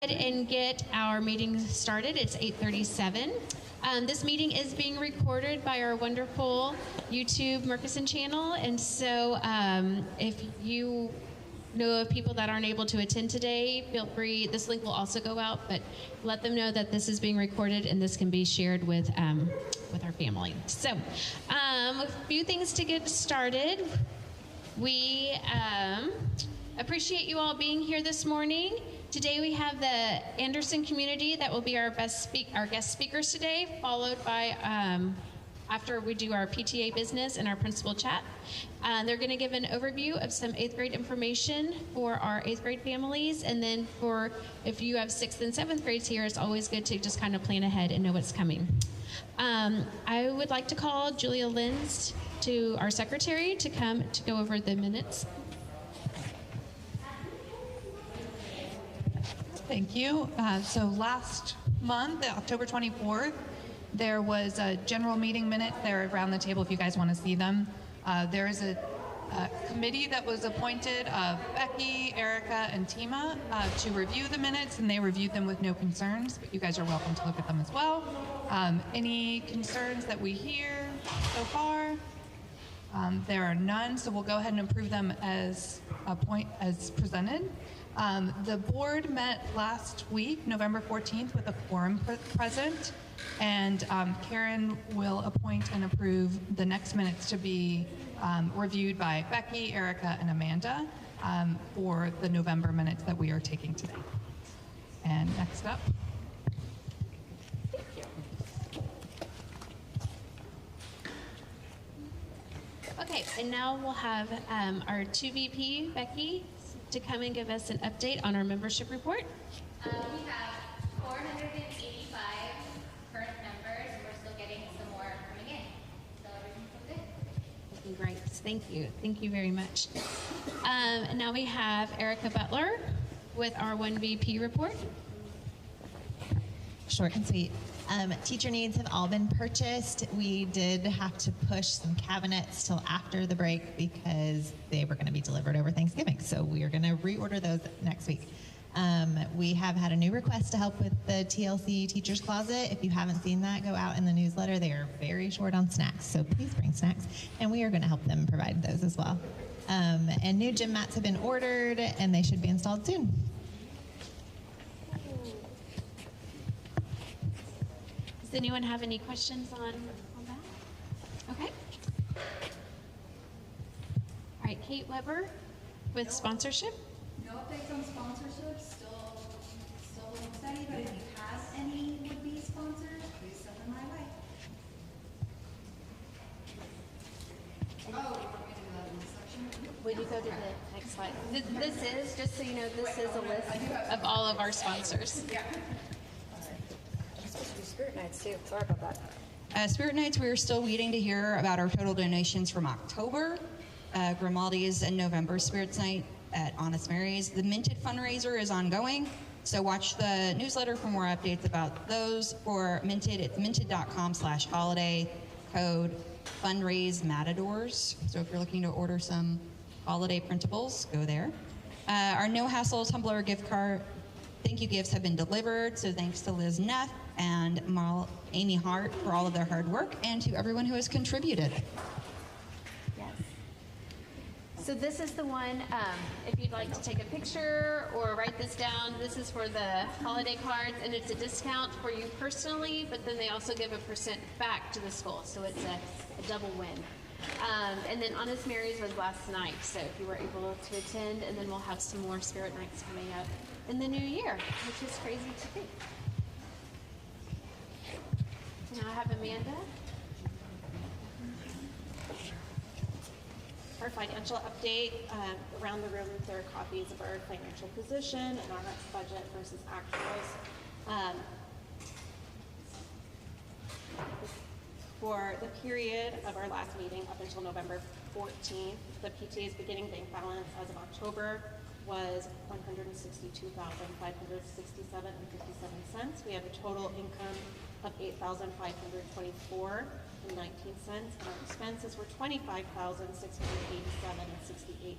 And get our meeting started. It's 8:37. This meeting is being recorded by our wonderful YouTube Murkison channel, and so if you know of people that aren't able to attend today, feel free. This link will also go out, but let them know that this is being recorded and this can be shared with our family. So, a few things to get started. We appreciate you all being here this morning. Today we have the Anderson community that will be our guest speakers today, followed by, after we do our PTA business and our principal chat. They're going to give an overview of some 8th grade information for our 8th grade families, and then for if you have 6th and 7th grades here, it's always good to just kind of plan ahead and know what's coming. I would like to call Julia Lenz, to our secretary, to come to go over the minutes. Thank you. So last month, October 24th, there was a general meeting minute. They're around the table if you guys want to see them. There is a committee that was appointed of Becky, Erica, and Tima to review the minutes, and they reviewed them with no concerns, but you guys are welcome to look at them as well. Any concerns that we hear so far? There are none, so we'll go ahead and approve them as presented. The board met last week, November 14th, with a quorum present, and Karen will appoint and approve the next minutes to be reviewed by Becky, Erica, and Amanda for the November minutes that we are taking today. And next up. Thank you. Okay, and now we'll have our 2 VP, Becky, to come and give us an update on our membership report. We have 485 current members. We're still getting some more coming in. So everything's so good. Great. Thank you. Thank you very much. And now we have Erica Butler with our 1 VP report. Short and sweet. Teacher needs have all been purchased. We did have to push some cabinets till after the break because they were going to be delivered over Thanksgiving. So we are going to reorder those next week. We have had a new request to help with the TLC Teacher's Closet. If you haven't seen that, go out in the newsletter. They are very short on snacks, so please bring snacks. And we are going to help them provide those as well. And new gym mats have been ordered, and they should be installed soon. Does anyone have any questions on that? Okay. All right, Kate Weber with sponsorship. No updates on sponsorship. Still a little steady, but if you have any would-be sponsors, please send them my way. Oh, you want me to do that in this section? Will you go to the next slide? This is, just so you know, this is a list of all of our sponsors. Yeah. Spirit Nights too. Sorry about that. Spirit Nights, we are still waiting to hear about our total donations from October. Grimaldi's and November Spirits Night at Honest Mary's. The Minted fundraiser is ongoing, so watch the newsletter for more updates about those. For Minted, it's minted.com/holiday, code fundraise matadors. So if you're looking to order some holiday printables, go there. Our no hassle Tumblr gift card thank you gifts have been delivered, so thanks to Liz Neff and Amy Hart for all of their hard work, and to everyone who has contributed. Yes. So this is the one, if you'd like to take a picture or write this down, this is for the holiday cards, and it's a discount for you personally, but then they also give a % back to the school, so it's a double win. And then Honest Mary's was last night, so if you were able to attend, and then we'll have some more Spirit Nights coming up in the new year, which is crazy to think. Now I have Amanda. Our financial update. Around the room, there are copies of our financial position and our budget versus actuals. For the period of our last meeting up until November 14th, the PTA's beginning bank balance as of October was $162,567.57. We have a total income of $8,524.19, and our expenses were $25,687.68.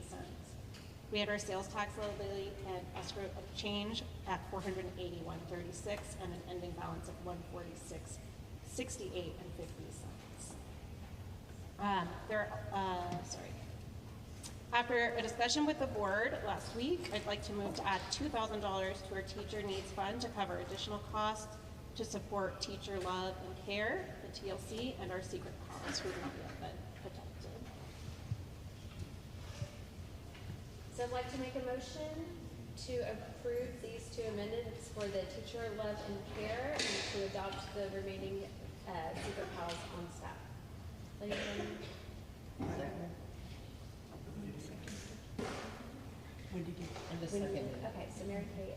We had our sales tax liability and escrow of change at $481.36 and an ending balance of $146.68 and 50 cents. After a discussion with the board last week, I'd like to move to add $2,000 to our teacher needs fund to cover additional costs to support teacher love and care, the TLC, and our secret cause who have not yet been protected. So I'd like to make a motion to approve these two amendments for the teacher love and care and to adopt the remaining secret pals on staff. Okay, so Mary Kay.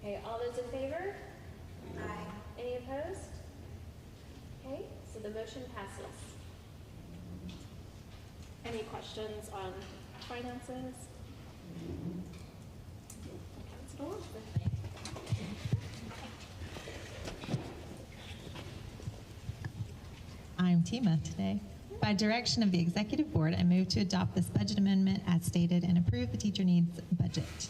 Okay, all those in favor? Aye. Any opposed? Okay, so the motion passes. Any questions on finances? Council? I'm Tima today. By direction of the Executive Board, I move to adopt this budget amendment as stated and approve the teacher needs budget.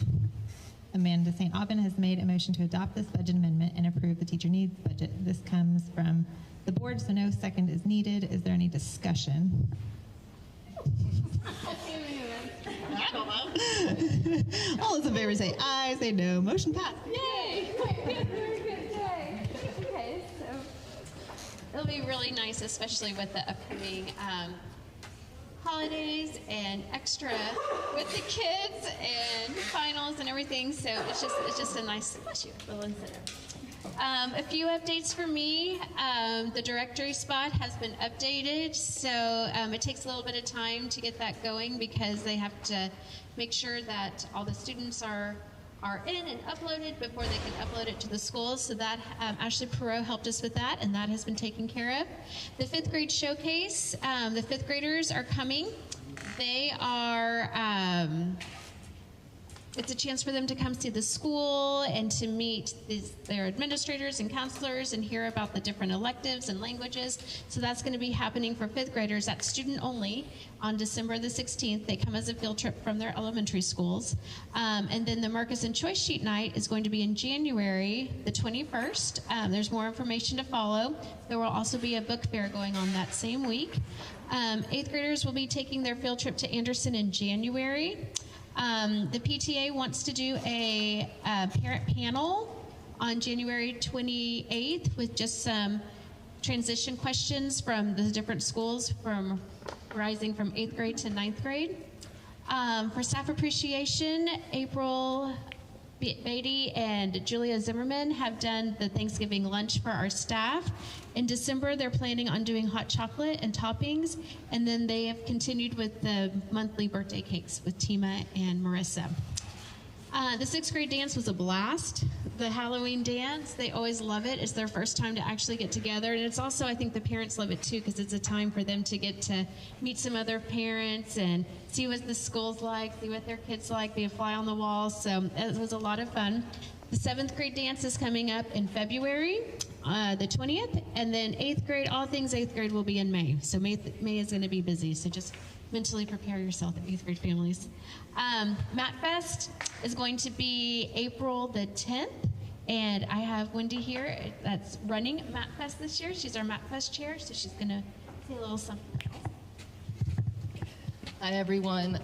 Amanda St. Aubin has made a motion to adopt this budget amendment and approve the teacher needs budget. This comes from the board, so no second is needed. Is there any discussion? All those in favor say aye, say no. Motion passed. Yay! Very good. Okay, so it'll be really nice, especially with the upcoming holidays and extra with the kids and finals and everything. So it's just a nice little incentive. A few updates for me. The directory spot has been updated, so it takes a little bit of time to get that going because they have to make sure that all the students are in and uploaded before they can upload it to the schools. So that Ashley Perot helped us with that, and that has been taken care of. The 5th grade showcase, the 5th graders are coming. They are it's a chance for them to come see the school and to meet their administrators and counselors and hear about the different electives and languages. So that's going to be happening for 5th graders. That's student only on December the 16th. They come as a field trip from their elementary schools. And then the Marcus and Choice Sheet Night is going to be in January the 21st. There's more information to follow. There will also be a book fair going on that same week. 8th graders will be taking their field trip to Anderson in January. The PTA wants to do a parent panel on January 28th with just some transition questions from the different schools from rising from 8th grade to 9th grade. For staff appreciation, April Beatty and Julia Zimmerman have done the Thanksgiving lunch for our staff. In December, they're planning on doing hot chocolate and toppings, and then they have continued with the monthly birthday cakes with Tima and Marissa. The 6th grade dance was a blast. The Halloween dance, they always love it. It's their first time to actually get together, and it's also, I think the parents love it too, because it's a time for them to get to meet some other parents and see what the school's like, see what their kids like, be a fly on the wall, so it was a lot of fun. The 7th grade dance is coming up in February, the 20th, and then 8th grade, all things 8th grade will be in May. So May is going to be busy, so just mentally prepare yourself, 8th grade families. Mat Fest is going to be April the 10th, and I have Wendy here that's running Mat Fest this year. She's our Mat Fest chair, so she's going to say a little something. Hi, everyone.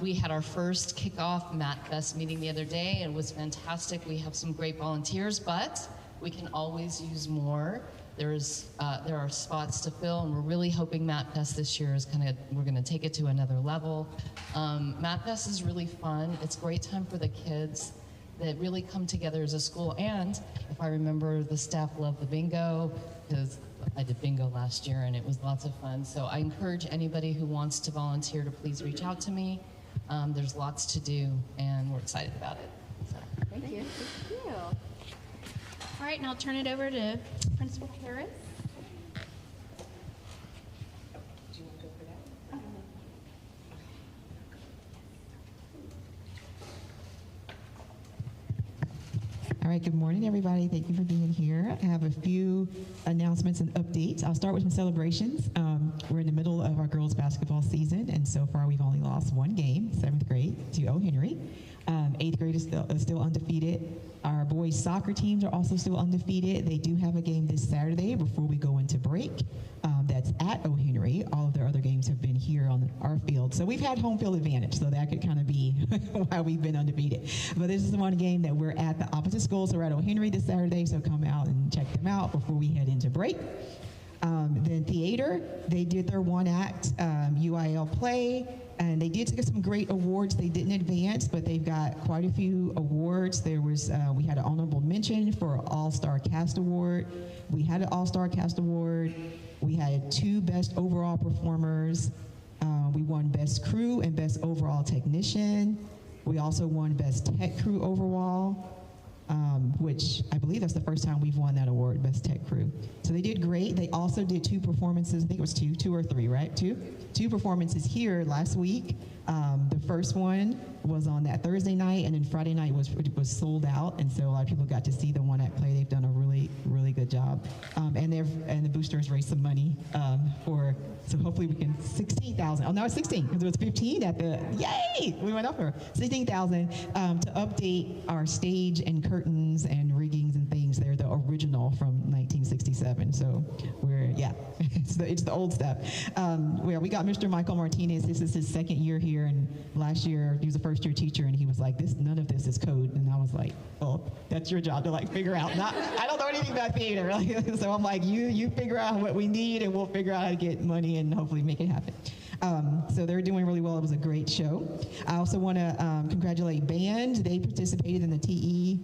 We had our first kickoff Mat Fest meeting the other day, and it was fantastic. We have some great volunteers, but we can always use more. There are spots to fill, and we're really hoping Mat Fest this year is we're going to take it to another level. Mat Fest is really fun. It's a great time for the kids that really come together as a school, and if I remember, the staff loved the bingo, because I did bingo last year and it was lots of fun. So I encourage anybody who wants to volunteer to please reach out to me. There's lots to do and we're excited about it. So. Thank you. Thank you. All right, and I'll turn it over to Principal Harris. Do you want to go for that? All right, good morning, everybody. Thank you for being here. I have a few announcements and updates. I'll start with some celebrations. we're in the middle of our girls basketball season, and so far we've only lost one game, 7th grade to O. Henry. 8th grade is still undefeated. Our boys soccer teams are also still undefeated. They do have a game this Saturday before we go into break. That's at O. Henry. All of their other games have been here on our field. So we've had home field advantage, so that could kind of be why we've been undefeated. But this is the one game that we're at the opposite school, so we're at O. Henry this Saturday, so come out and check them out before we head into break. Then theater, they did their one-act UIL play, and they did get some great awards. They didn't advance, but they've got quite a few awards. There was, we had an honorable mention for All-Star Cast Award. We had an All-Star Cast Award. We had 2 Best Overall Performers. We won Best Crew and Best Overall Technician. We also won Best Tech Crew overall, which I believe that's the first time we've won that award, Best Tech Crew. So they did great. They also did 2 performances. I think it was 2 or 3, right? 2 performances here last week. The first one was on that Thursday night, and then Friday night was sold out, and so a lot of people got to see the one-act play. They've done a really, really good job, and the boosters raised some money so hopefully we can 16,000. Oh no, it's 16 because it was 15 at the yay. We went up for 16,000 to update our stage and curtains and riggings and things. They're the original from 1967. So it's the old stuff. Where we got Mr. Michael Martinez. This is his 2nd year here, and last year he was a first-year teacher, and he was like, none of this is code, and I was like, well, that's your job to like figure out. I don't know anything about theater, so I'm like, you figure out what we need, and we'll figure out how to get money and hopefully make it happen. So they're doing really well. It was a great show. I also want to congratulate band. They participated in the TMEA,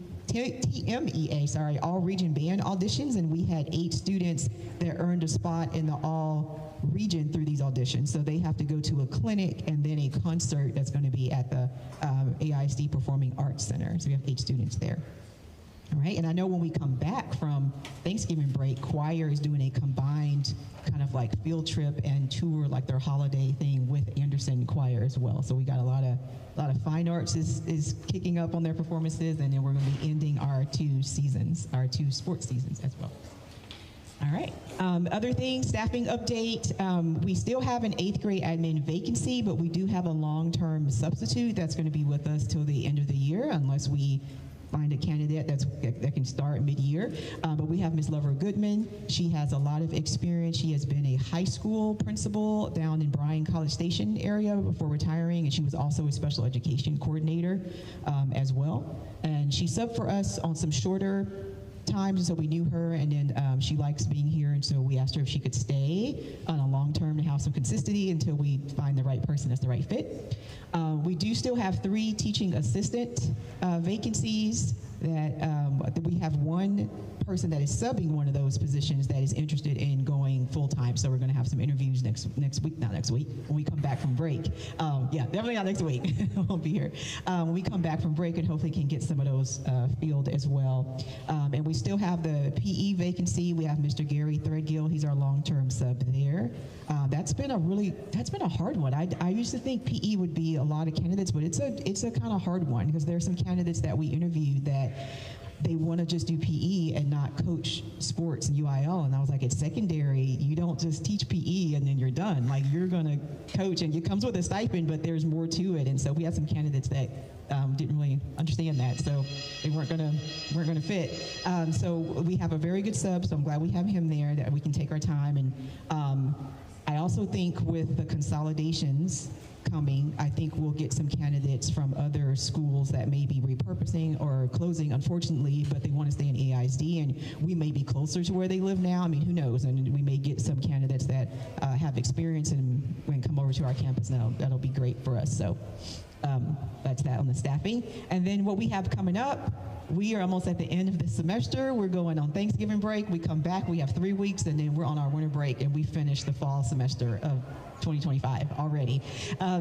all region band auditions, and we had 8 students that earned a spot in the all region through these auditions. So they have to go to a clinic and then a concert that's going to be at the AISD Performing Arts Center. So we have 8 students there. All right, and I know when we come back from Thanksgiving break, choir is doing a combined kind of like field trip and tour, like their holiday thing with Anderson Choir as well. So we got a lot of fine arts is kicking up on their performances, and then we're going to be ending our 2 sports seasons as well. All right. Other things, staffing update. We still have an 8th grade admin vacancy, but we do have a long-term substitute that's going to be with us till the end of the year, unless we find a candidate that can start mid-year. But we have Ms. Lover Goodman. She has a lot of experience. She has been a high school principal down in Bryan College Station area before retiring, and she was also a special education coordinator as well. And she subbed for us on some shorter times, and so we knew her, and then she likes being here, and so we asked her if she could stay on a long term to have some consistency until we find the right person that's the right fit. We do still have 3 teaching assistant vacancies that we have 1 person that is subbing one of those positions that is interested in going full-time. So we're going to have some interviews next week, not next week, when we come back from break. Definitely not next week. We'll be here. When we come back from break, and hopefully can get some of those filled as well. And we still have the PE vacancy. We have Mr. Gary Threadgill. He's our long-term sub there. That's been a hard one. I used to think PE would be a lot of candidates, but it's a kind of hard one because there are some candidates that we interviewed that they want to just do PE and not coach sports and UIL. And I was like, at secondary, you don't just teach PE and then you're done. Like, you're going to coach, and it comes with a stipend, but there's more to it. And so we had some candidates that didn't really understand that, so they weren't going to fit. So we have a very good sub, so I'm glad we have him there, that we can take our time. And I also think with the consolidations coming, I think we'll get some candidates from other schools that may be repurposing or closing, unfortunately, but they want to stay in AISD, and we may be closer to where they live now. I mean, who knows? And we may get some candidates that have experience and when come over to our campus now. That'll be great for us. So that's that on the staffing. And then what we have coming up, we are almost at the end of the semester. We're going on Thanksgiving break. We come back, we have 3 weeks, and then we're on our winter break, and we finish the fall semester of 2025 already.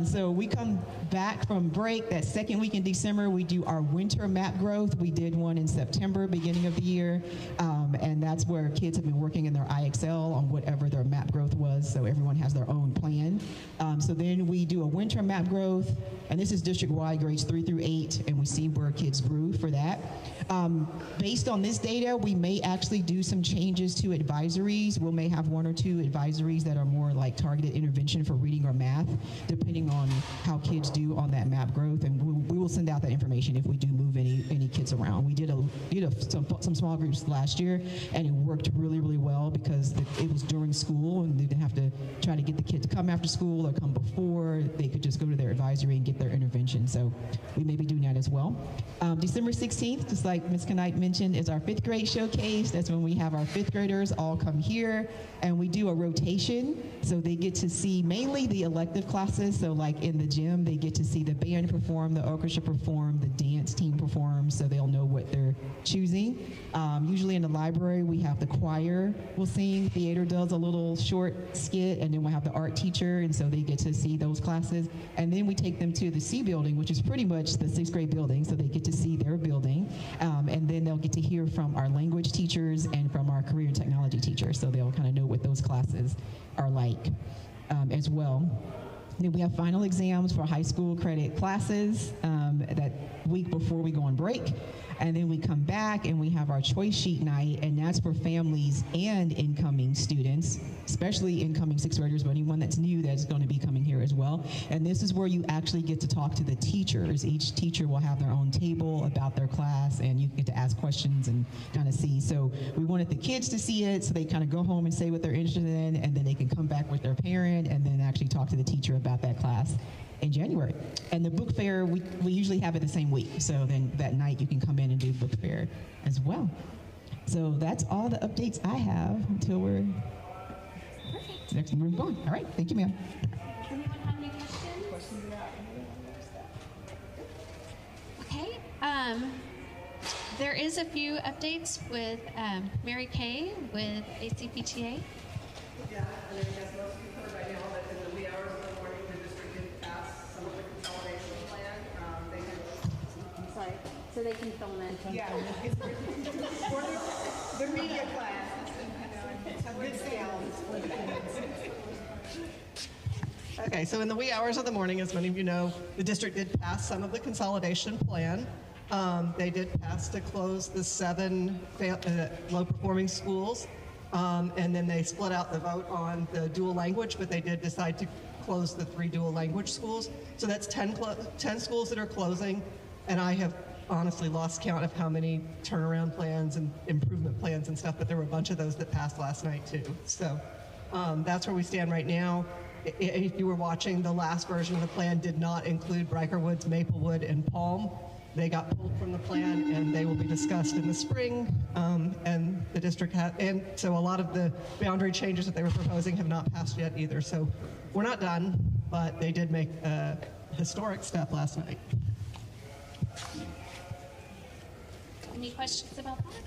So we come back from break that second week in December. We do our winter map growth. We did one in September, beginning of the year, and that's where kids have been working in their IXL on whatever their map growth was, so everyone has their own plan. So then we do a winter map growth, and this is district-wide, grades 3 through 8, and we see where kids grew for that. Based on this data, we may actually do some changes to advisories. We may have 1 or 2 advisories that are more like targeted intervention for reading or math, depending on how kids do on that map growth, and we will send out that information if we do move any kids around. We did some small groups last year, and it worked really, really well because it was during school, and they didn't have to try to get the kid to come after school or come before. They could just go to their advisory and get their intervention. So we may be doing that as well. December 16th, just like Ms. Knight mentioned, is our 5th grade showcase. That's when we have our 5th graders all come here, and we do a rotation. So they get to see mainly the elective classes. So like in the gym, they get to see the band perform, the orchestra perform, the dance team perform, so they'll know what they're choosing. Usually in the library, we have the choir will sing, theater does a little short skit, and then we'll have the art teacher, and so they get to see those classes. And then we take them to the C building, which is pretty much the 6th grade building, so they get to see their building. And then they'll get to hear from our language teachers and from our career and technology teachers, so they'll kind of know what those classes are like as well. Then we have final exams for high school credit classes that week before we go on break. And then we come back and we have our choice sheet night, and that's for families and incoming students, especially incoming 6th graders, but anyone that's new that's going to be coming here as well. And this is where you actually get to talk to the teachers. Each teacher will have their own table about their class, and you get to ask questions and kind of see. So we wanted the kids to see it, so they kind of go home and say what they're interested in, and then they can come back with their parent and then actually talk to the teacher about that class in January. And the book fair, we usually have it the same week. So then that night you can come in and do book fair as well. So that's all the updates I have until we're next move on. All right, thank you, ma'am. Does anyone have any questions? Okay, there is a few updates with Mary Kay with ACPTA. Yeah, and I guess most of you heard by now that in the wee hours of the morning, the district did pass some of the consolidation plan. They did. I'm sorry, so they can film it. Yeah, it's for the media class. Good sounds for the kids. Okay, so in the wee hours of the morning, as many of you know, the district did pass some of the consolidation plan. They did pass to close the 7 low-performing schools. And then they split out the vote on the dual language, but they did decide to close the 3 dual language schools. So that's 10 schools that are closing, and I have honestly lost count of how many turnaround plans and improvement plans and stuff, but there were a bunch of those that passed last night too. So that's where we stand right now. If you were watching, the last version of the plan did not include Riker Woods, Maplewood, and Palm. They got pulled from the plan, and they will be discussed in the spring. And the district and so a lot of the boundary changes that they were proposing have not passed yet either. So we're not done, but they did make a historic step last night. Any questions about that?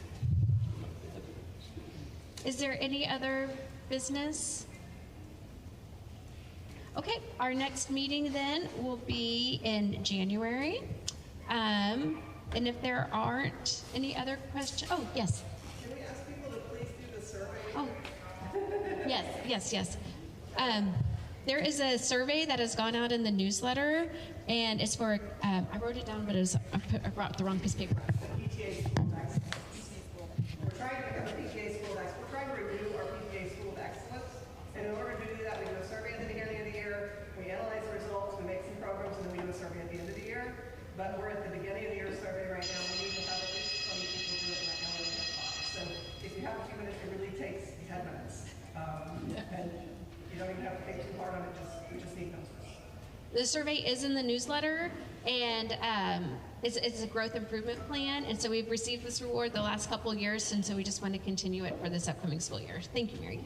Is there any other business? Okay, our next meeting then will be in January. And if there aren't any other questions, oh, yes. Can we ask people to please do the survey? Oh, yes. There is a survey that has gone out in the newsletter, and it's for, I wrote it down, but I brought the wrong piece of paper. PTA School of Excellence. We're trying to become a PTA School of Excellence. We're trying to renew our PTA School of Excellence. And in order to do that, we do a survey at the beginning of the year, we analyze the results, we make some programs, and then we do a survey at the end of the year. But we're at the beginning of the year survey right now. We need to have at least 20 people do it right now. We only have 5. So if you have a few minutes, it really takes 10 minutes. And you don't even have to think too hard on it. We just need numbers. The survey is in the newsletter, and it's a growth improvement plan. And so we've received this reward the last couple of years, and so we just want to continue it for this upcoming school year. Thank you, Mary.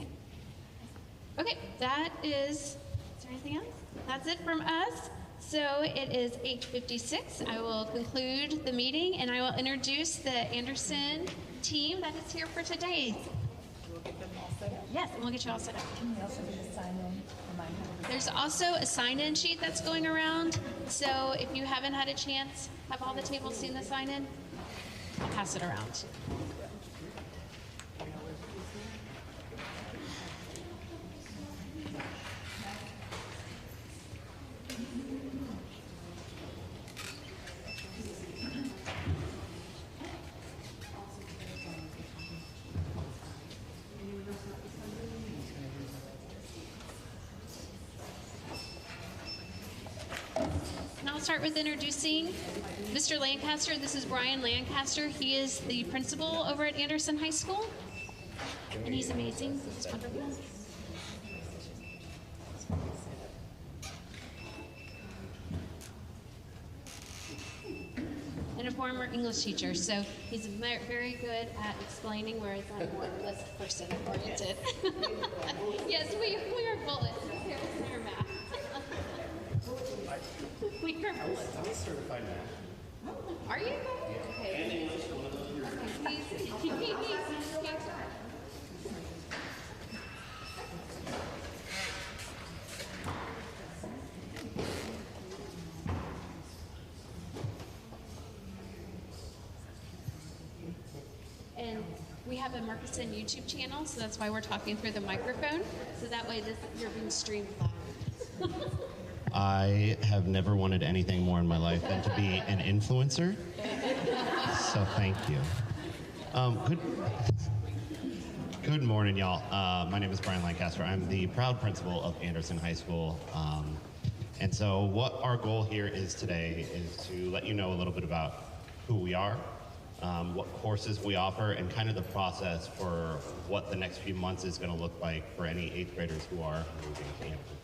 Okay, that is there anything else? That's it from us. So it is 8:56. I will conclude the meeting, and I will introduce the Anderson team that is here for today. we'll get them all set up. Yes, and we'll get you all set up. We also need to sign in, remind them. There's also a sign-in sheet that's going around. So if you haven't had a chance, have all the tables seen the sign-in? I'll pass it around. And I'll start with introducing Mr. Lancaster. This is Brian Lancaster. He is the principal over at Anderson High School. And he's amazing. He's wonderful. And a former English teacher, so he's very good at explaining, whereas I'm more list person oriented. Yes, we are bullets. Here, it's our math. We are bullets. I'm a certified math. Are you? Okay. And English, one of those years. Okay, please. And we have a Murkison YouTube channel, so that's why we're talking through the microphone. So that way you're being streamed live. I have never wanted anything more in my life than to be an influencer. So thank you. Good morning, y'all. My name is Brian Lancaster. I'm the proud principal of Anderson High School. And so what our goal here is today is to let you know a little bit about who we are, what courses we offer, and kind of the process for what the next few months is going to look like for any 8th graders who are moving to Anderson.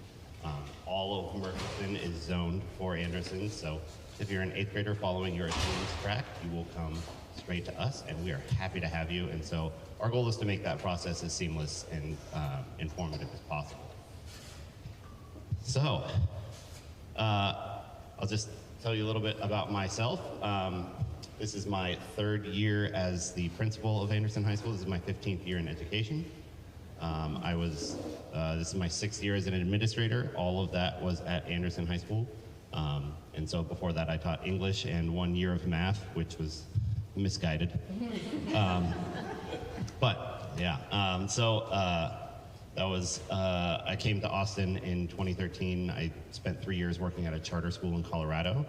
All of Murkison is zoned for Anderson, so if you're an 8th grader following your attendance track, you will come straight to us, and we are happy to have you. And so our goal is to make that process as seamless and informative as possible. So I'll just tell you a little bit about myself. This is my 3rd year as the principal of Anderson High School. This is my 15th year in education. This is my 6th year as an administrator. All of that was at Anderson High School. And so before that, I taught English and 1 year of math, which was misguided. But yeah, that was, I came to Austin in 2013. I spent 3 years working at a charter school in Colorado.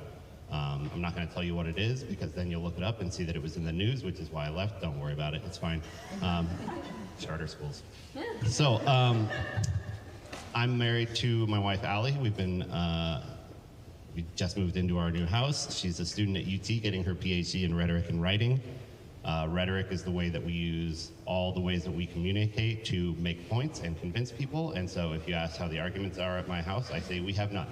I'm not going to tell you what it is because then you'll look it up and see that it was in the news, which is why I left. Don't worry about it. It's fine. Charter schools. So I'm married to my wife, Allie. We just moved into our new house. She's a student at UT getting her PhD in rhetoric and writing. Rhetoric is the way that we use all the ways that we communicate to make points and convince people. And so if you ask how the arguments are at my house, I say we have none.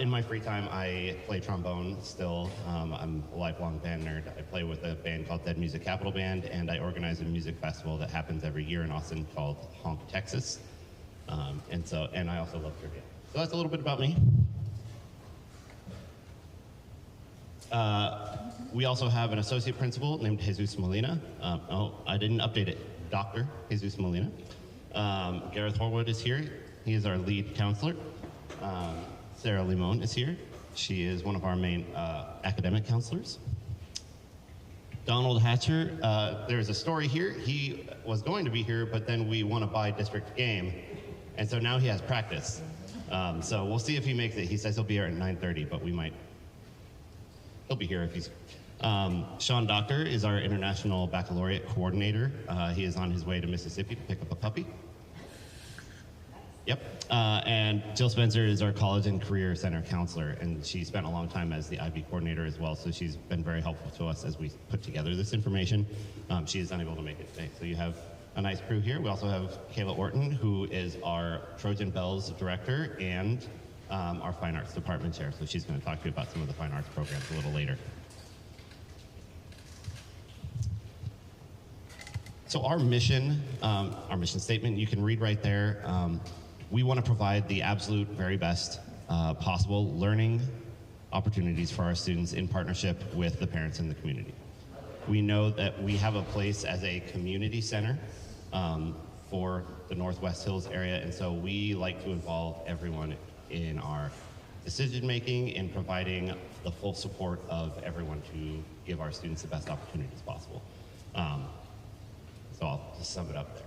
In my free time, I play trombone still. I'm a lifelong band nerd. I play with a band called Dead Music Capital Band, and I organize a music festival that happens every year in Austin called Honk Texas. And I also love trivia. So that's a little bit about me. We also have an associate principal named Jesus Molina. I didn't update it. Dr. Jesus Molina. Gareth Horwood is here. He is our lead counselor. Sarah Limon is here. She is one of our main academic counselors. Donald Hatcher, there's a story here. He was going to be here, but then we won a by-district game, and so now he has practice. So we'll see if he makes it. He says he'll be here at 9:30, but he'll be here if he's... Sean Doctor is our International Baccalaureate Coordinator. He is on his way to Mississippi to pick up a puppy. Yep. And Jill Spencer is our College and Career Center counselor, and she spent a long time as the IB coordinator as well, so she's been very helpful to us as we put together this information. She is unable to make it today, so you have a nice crew here. We also have Kayla Orton, who is our Trojan Bells director and our Fine Arts department chair, so she's going to talk to you about some of the fine arts programs a little later. So our mission statement, you can read right there. We want to provide the absolute very best possible learning opportunities for our students in partnership with the parents and the community. We know that we have a place as a community center for the Northwest Hills area, and so we like to involve everyone in our decision making in providing the full support of everyone to give our students the best opportunities possible. So I'll just sum it up there.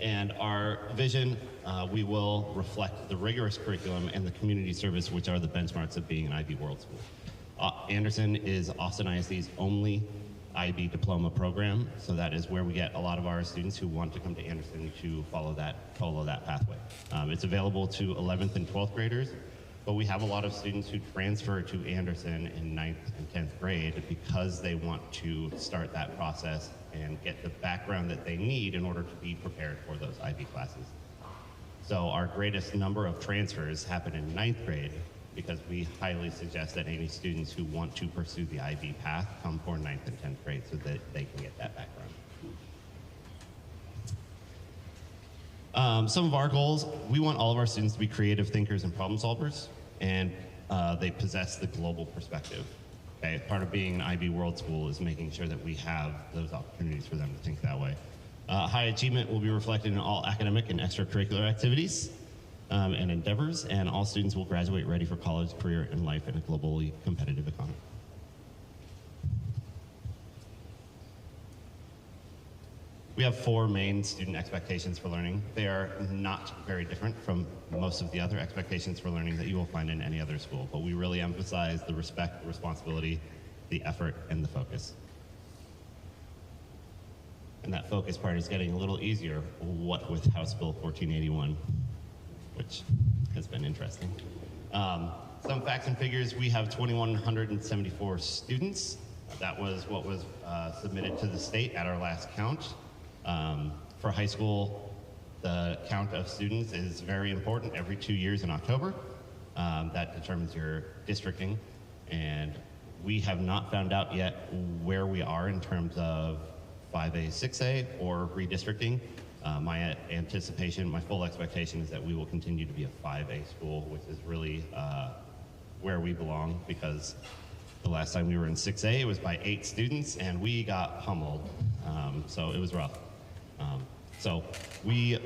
And our vision, we will reflect the rigorous curriculum and the community service, which are the benchmarks of being an IB World School. Anderson is Austin ISD's only IB diploma program, so that is where we get a lot of our students who want to come to Anderson to follow that pathway. It's available to 11th and 12th graders, but we have a lot of students who transfer to Anderson in 9th and 10th grade because they want to start that process and get the background that they need in order to be prepared for those IB classes. So our greatest number of transfers happen in 9th grade because we highly suggest that any students who want to pursue the IB path come for 9th and 10th grade so that they can get that background. Some of our goals, we want all of our students to be creative thinkers and problem solvers, and they possess the global perspective. Okay? Part of being an IB World School is making sure that we have those opportunities for them to think that way. High achievement will be reflected in all academic and extracurricular activities and endeavors, and all students will graduate ready for college, career, and life in a globally competitive economy. We have 4 main student expectations for learning. They are not very different from most of the other expectations for learning that you will find in any other school, but we really emphasize the respect, the responsibility, the effort, and the focus. And that focus part is getting a little easier, what with House Bill 1481, which has been interesting. Some facts and figures, we have 2,174 students. That was what was submitted to the state at our last count. For high school, the count of students is very important every 2 years in October. That determines your districting, and we have not found out yet where we are in terms of 5A, 6A, or redistricting. My anticipation, my full expectation is that we will continue to be a 5A school, which is really where we belong, because the last time we were in 6A, it was by 8 students, and we got pummeled, so it was rough. So we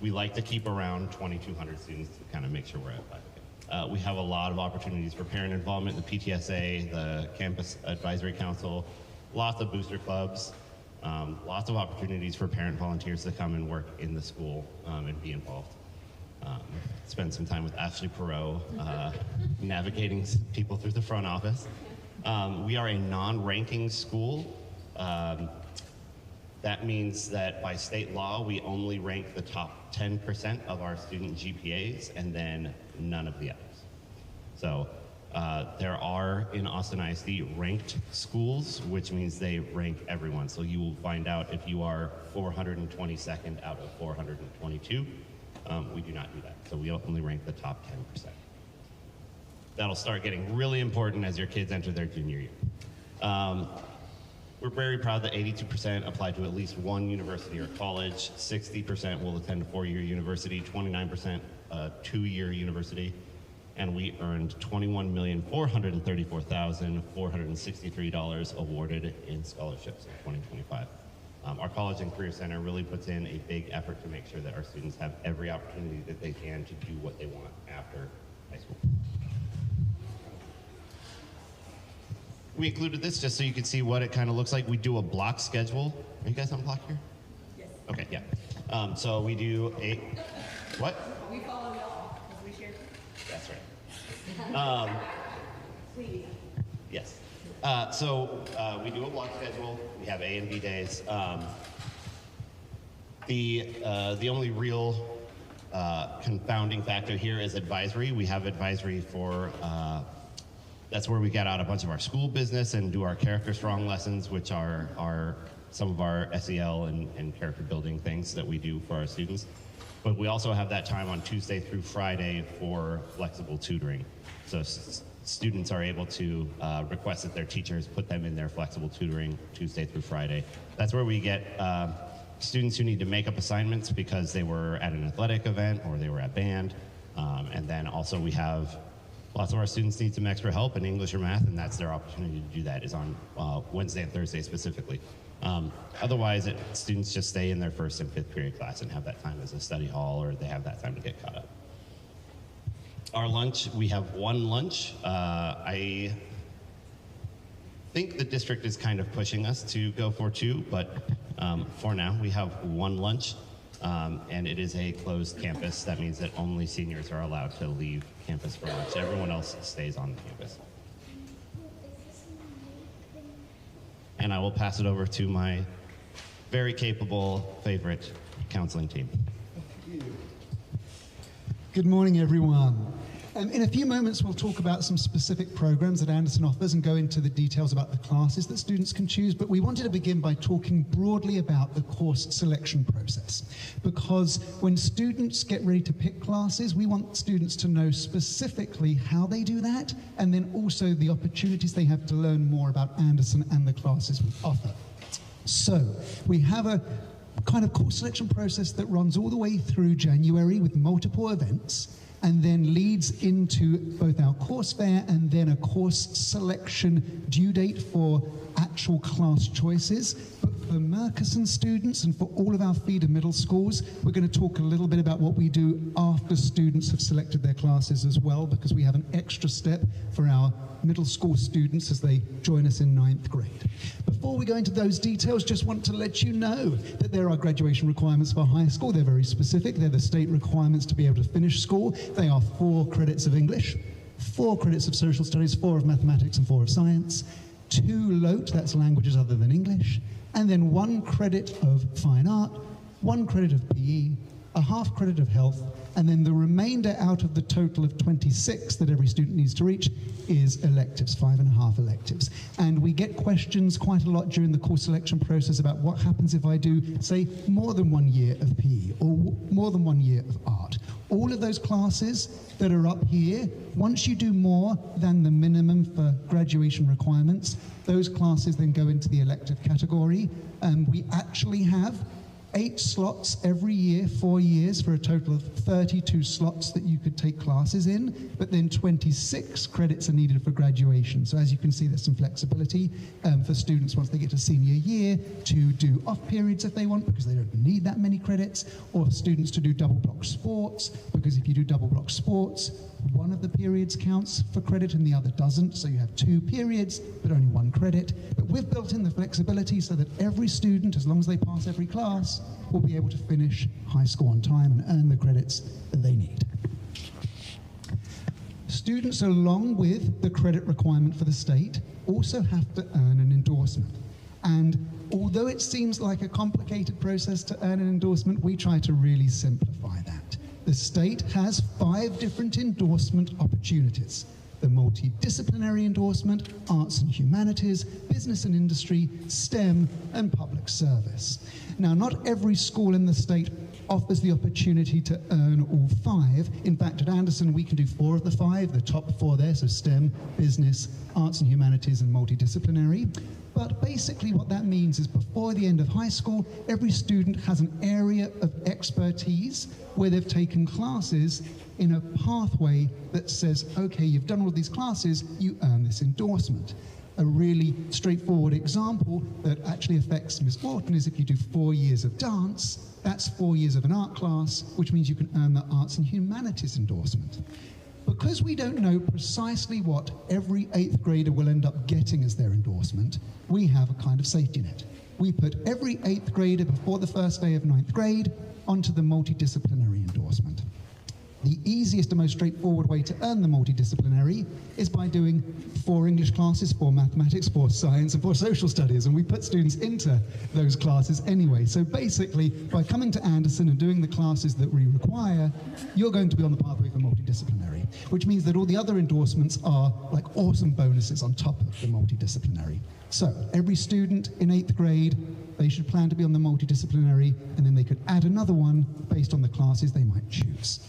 like to keep around 2,200 students to kind of make sure we're at 5A. We have a lot of opportunities for parent involvement, the PTSA, the Campus Advisory Council, lots of booster clubs, lots of opportunities for parent volunteers to come and work in the school and be involved. Spend some time with Ashley Perot, navigating people through the front office. We are a non-ranking school. That means that by state law, we only rank the top 10% of our student GPAs and then none of the others. So there are in Austin ISD ranked schools, which means they rank everyone. So you will find out if you are 422nd out of 422. We do not do that. So we only rank the top 10%. That'll start getting really important as your kids enter their junior year. We're very proud that 82% apply to at least one university or college, 60% will attend a 4-year university, 29% a 2-year university, and we earned $21,434,463 awarded in scholarships in 2025. Our College and Career Center really puts in a big effort to make sure that our students have every opportunity that they can to do what they want after high school. We included this just so you could see what it kind of looks like. We do a block schedule. Are you guys on block here? Yes. Okay, yeah. So we do a, what? We follow y'all, because we share. That's right. Yes. So we do a block schedule. We have A and B days. The only real confounding factor here is advisory. We have advisory for, that's where we get out a bunch of our school business and do our character strong lessons, which are some of our SEL and character building things that we do for our students. But we also have that time on Tuesday through Friday for flexible tutoring. So students are able to request that their teachers put them in their flexible tutoring Tuesday through Friday. That's where we get students who need to make up assignments because they were at an athletic event or they were at band. And then also we have Lots of our students need some extra help in English or math, and that's their opportunity to do that, is on Wednesday and Thursday specifically. Otherwise, students just stay in their first and fifth period class and have that time as a study hall, or they have that time to get caught up. Our lunch, we have one lunch. I think the district is kind of pushing us to go for two, but for now, we have one lunch. And it is a closed campus. That means that only seniors are allowed to leave campus for lunch. Everyone else stays on the campus. And I will pass it over to my very capable favorite counseling team. Good morning, everyone. In a few moments, we'll talk about some specific programs that Anderson offers and go into the details about the classes that students can choose, but we wanted to begin by talking broadly about the course selection process. Because when students get ready to pick classes, we want students to know specifically how they do that, and then also the opportunities they have to learn more about Anderson and the classes we offer. So, we have a kind of course selection process that runs all the way through January with multiple events, and then leads into both our course fair and then a course selection due date for actual class choices. But for Murchison students and for all of our feeder middle schools, we're going to talk a little bit about what we do after students have selected their classes as well, because we have an extra step for our middle school students as they join us in 9th grade. Before we go into those details, just want to let you know that there are graduation requirements for high school. They're very specific. They're the state requirements to be able to finish school. They are 4 credits of English, 4 credits of social studies, 4 of mathematics, and 4 of science, 2 LOTE, that's languages other than English, and then 1 credit of fine art, 1 credit of PE, a half credit of health, and then the remainder out of the total of 26 that every student needs to reach is electives, 5.5 electives. And we get questions quite a lot during the course selection process about what happens if I do, say, more than 1 year of PE or more than 1 year of art. All of those classes that are up here, once you do more than the minimum for graduation requirements, those classes then go into the elective category. We actually have 8 slots every year, 4 years, for a total of 32 slots that you could take classes in, but then 26 credits are needed for graduation. So as you can see, there's some flexibility for students once they get to senior year to do off periods if they want, because they don't need that many credits, or students to do double block sports, because if you do double block sports, one of the periods counts for credit and the other doesn't, so you have 2 periods but only 1 credit. But we've built in the flexibility so that every student, as long as they pass every class, will be able to finish high school on time and earn the credits that they need. Students, along with the credit requirement for the state, also have to earn an endorsement. And although it seems like a complicated process to earn an endorsement, we try to really simplify that. The state has 5 different endorsement opportunities: the multidisciplinary endorsement, arts and humanities, business and industry, STEM, and public service. Now, not every school in the state offers the opportunity to earn all 5. In fact, at Anderson, we can do 4 of the 5, the top 4 there, so STEM, business, arts and humanities, and multidisciplinary. But basically what that means is before the end of high school, every student has an area of expertise where they've taken classes in a pathway that says, okay, you've done all these classes, you earn this endorsement. A really straightforward example that actually affects Ms. Wharton is if you do 4 years of dance, that's 4 years of an art class, which means you can earn the arts and humanities endorsement. Because we don't know precisely what every 8th grader will end up getting as their endorsement, we have a kind of safety net. We put every 8th grader before the first day of 9th grade onto the multidisciplinary endorsement. The easiest and most straightforward way to earn the multidisciplinary is by doing 4 English classes, 4 mathematics, 4 science, and 4 social studies, and we put students into those classes anyway. So basically, by coming to Anderson and doing the classes that we require, you're going to be on the pathway for multidisciplinary, which means that all the other endorsements are like awesome bonuses on top of the multidisciplinary. So every student in 8th grade, they should plan to be on the multidisciplinary, and then they could add another one based on the classes they might choose.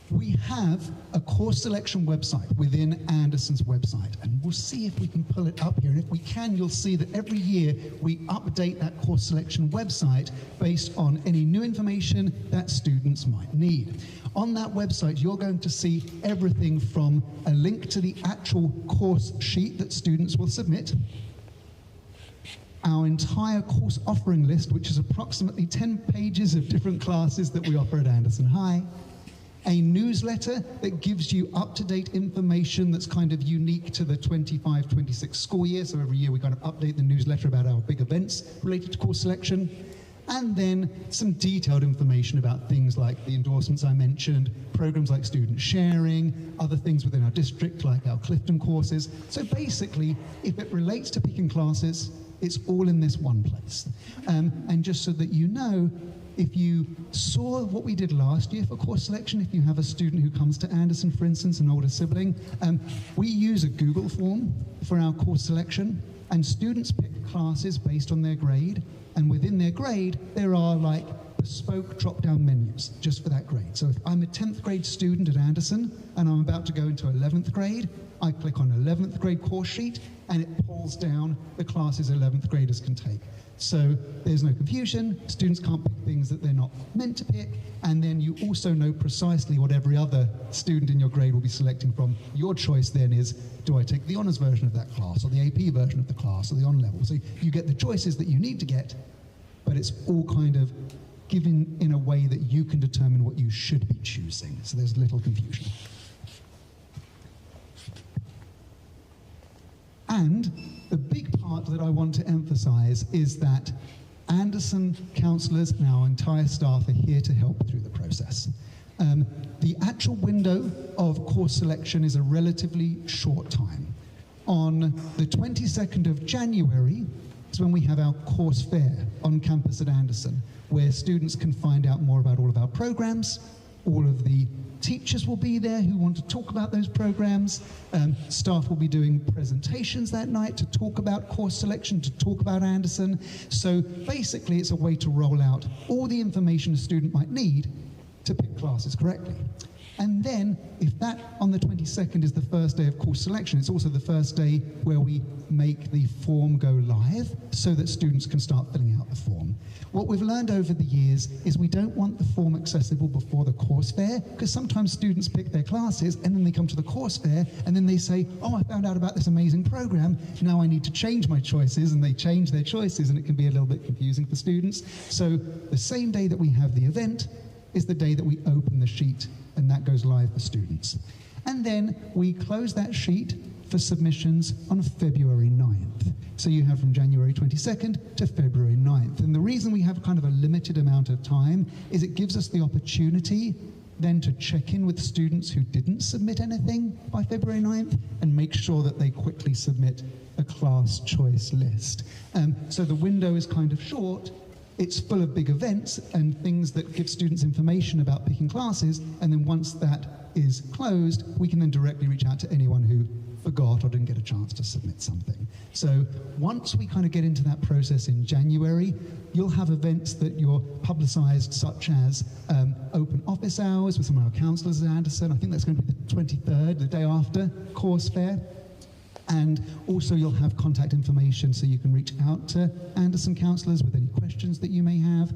We have a course selection website within Anderson's website, and we'll see if we can pull it up here. And if we can, you'll see that every year we update that course selection website based on any new information that students might need. On that website, you're going to see everything from a link to the actual course sheet that students will submit, our entire course offering list, which is approximately 10 pages of different classes that we offer at Anderson High, a newsletter that gives you up-to-date information that's kind of unique to the 25-26 school year. So every year we kind of update the newsletter about our big events related to course selection. And then some detailed information about things like the endorsements I mentioned, programs like student sharing, other things within our district like our Clifton courses. So basically, if it relates to picking classes, it's all in this one place. And just so that you know, if you saw what we did last year for course selection, if you have a student who comes to Anderson, for instance, an older sibling, we use a Google form for our course selection, and students pick classes based on their grade, and within their grade, there are like bespoke drop-down menus just for that grade. So if I'm a 10th grade student at Anderson, and I'm about to go into 11th grade, I click on 11th grade course sheet, and it pulls down the classes 11th graders can take. So there's no confusion, students can't pick things that they're not meant to pick, and then you also know precisely what every other student in your grade will be selecting from. Your choice then is, do I take the honours version of that class, or the AP version of the class, or the on-level? So you get the choices that you need to get, but it's all kind of given in a way that you can determine what you should be choosing. So there's little confusion. And the big part that I want to emphasize is that Anderson counsellors and our entire staff are here to help through the process. The actual window of course selection is a relatively short time. On the 22nd of January is when we have our course fair on campus at Anderson, where students can find out more about all of our programs. All of the teachers will be there who want to talk about those programs. Staff will be doing presentations that night to talk about course selection, to talk about Anderson. So basically it's a way to roll out all the information a student might need to pick classes correctly. And then, if that on the 22nd is the first day of course selection, it's also the first day where we make the form go live so that students can start filling out the form. What we've learned over the years is we don't want the form accessible before the course fair, because sometimes students pick their classes and then they come to the course fair and then they say, oh, I found out about this amazing program, now I need to change my choices, and they change their choices, and it can be a little bit confusing for students. So the same day that we have the event is the day that we open the sheet, and that goes live for students. And then we close that sheet for submissions on February 9th. So you have from January 22nd to February 9th. And the reason we have kind of a limited amount of time is it gives us the opportunity then to check in with students who didn't submit anything by February 9th and make sure that they quickly submit a class choice list. So the window is kind of short. It's full of big events and things that give students information about picking classes, and then once that is closed, we can then directly reach out to anyone who forgot or didn't get a chance to submit something. So once we kind of get into that process in January, you'll have events that you're publicized, such as open office hours with some of our counsellors at Anderson. I think that's going to be the 23rd, the day after course fair. And also you'll have contact information so you can reach out to Anderson counsellors with any questions that you may have.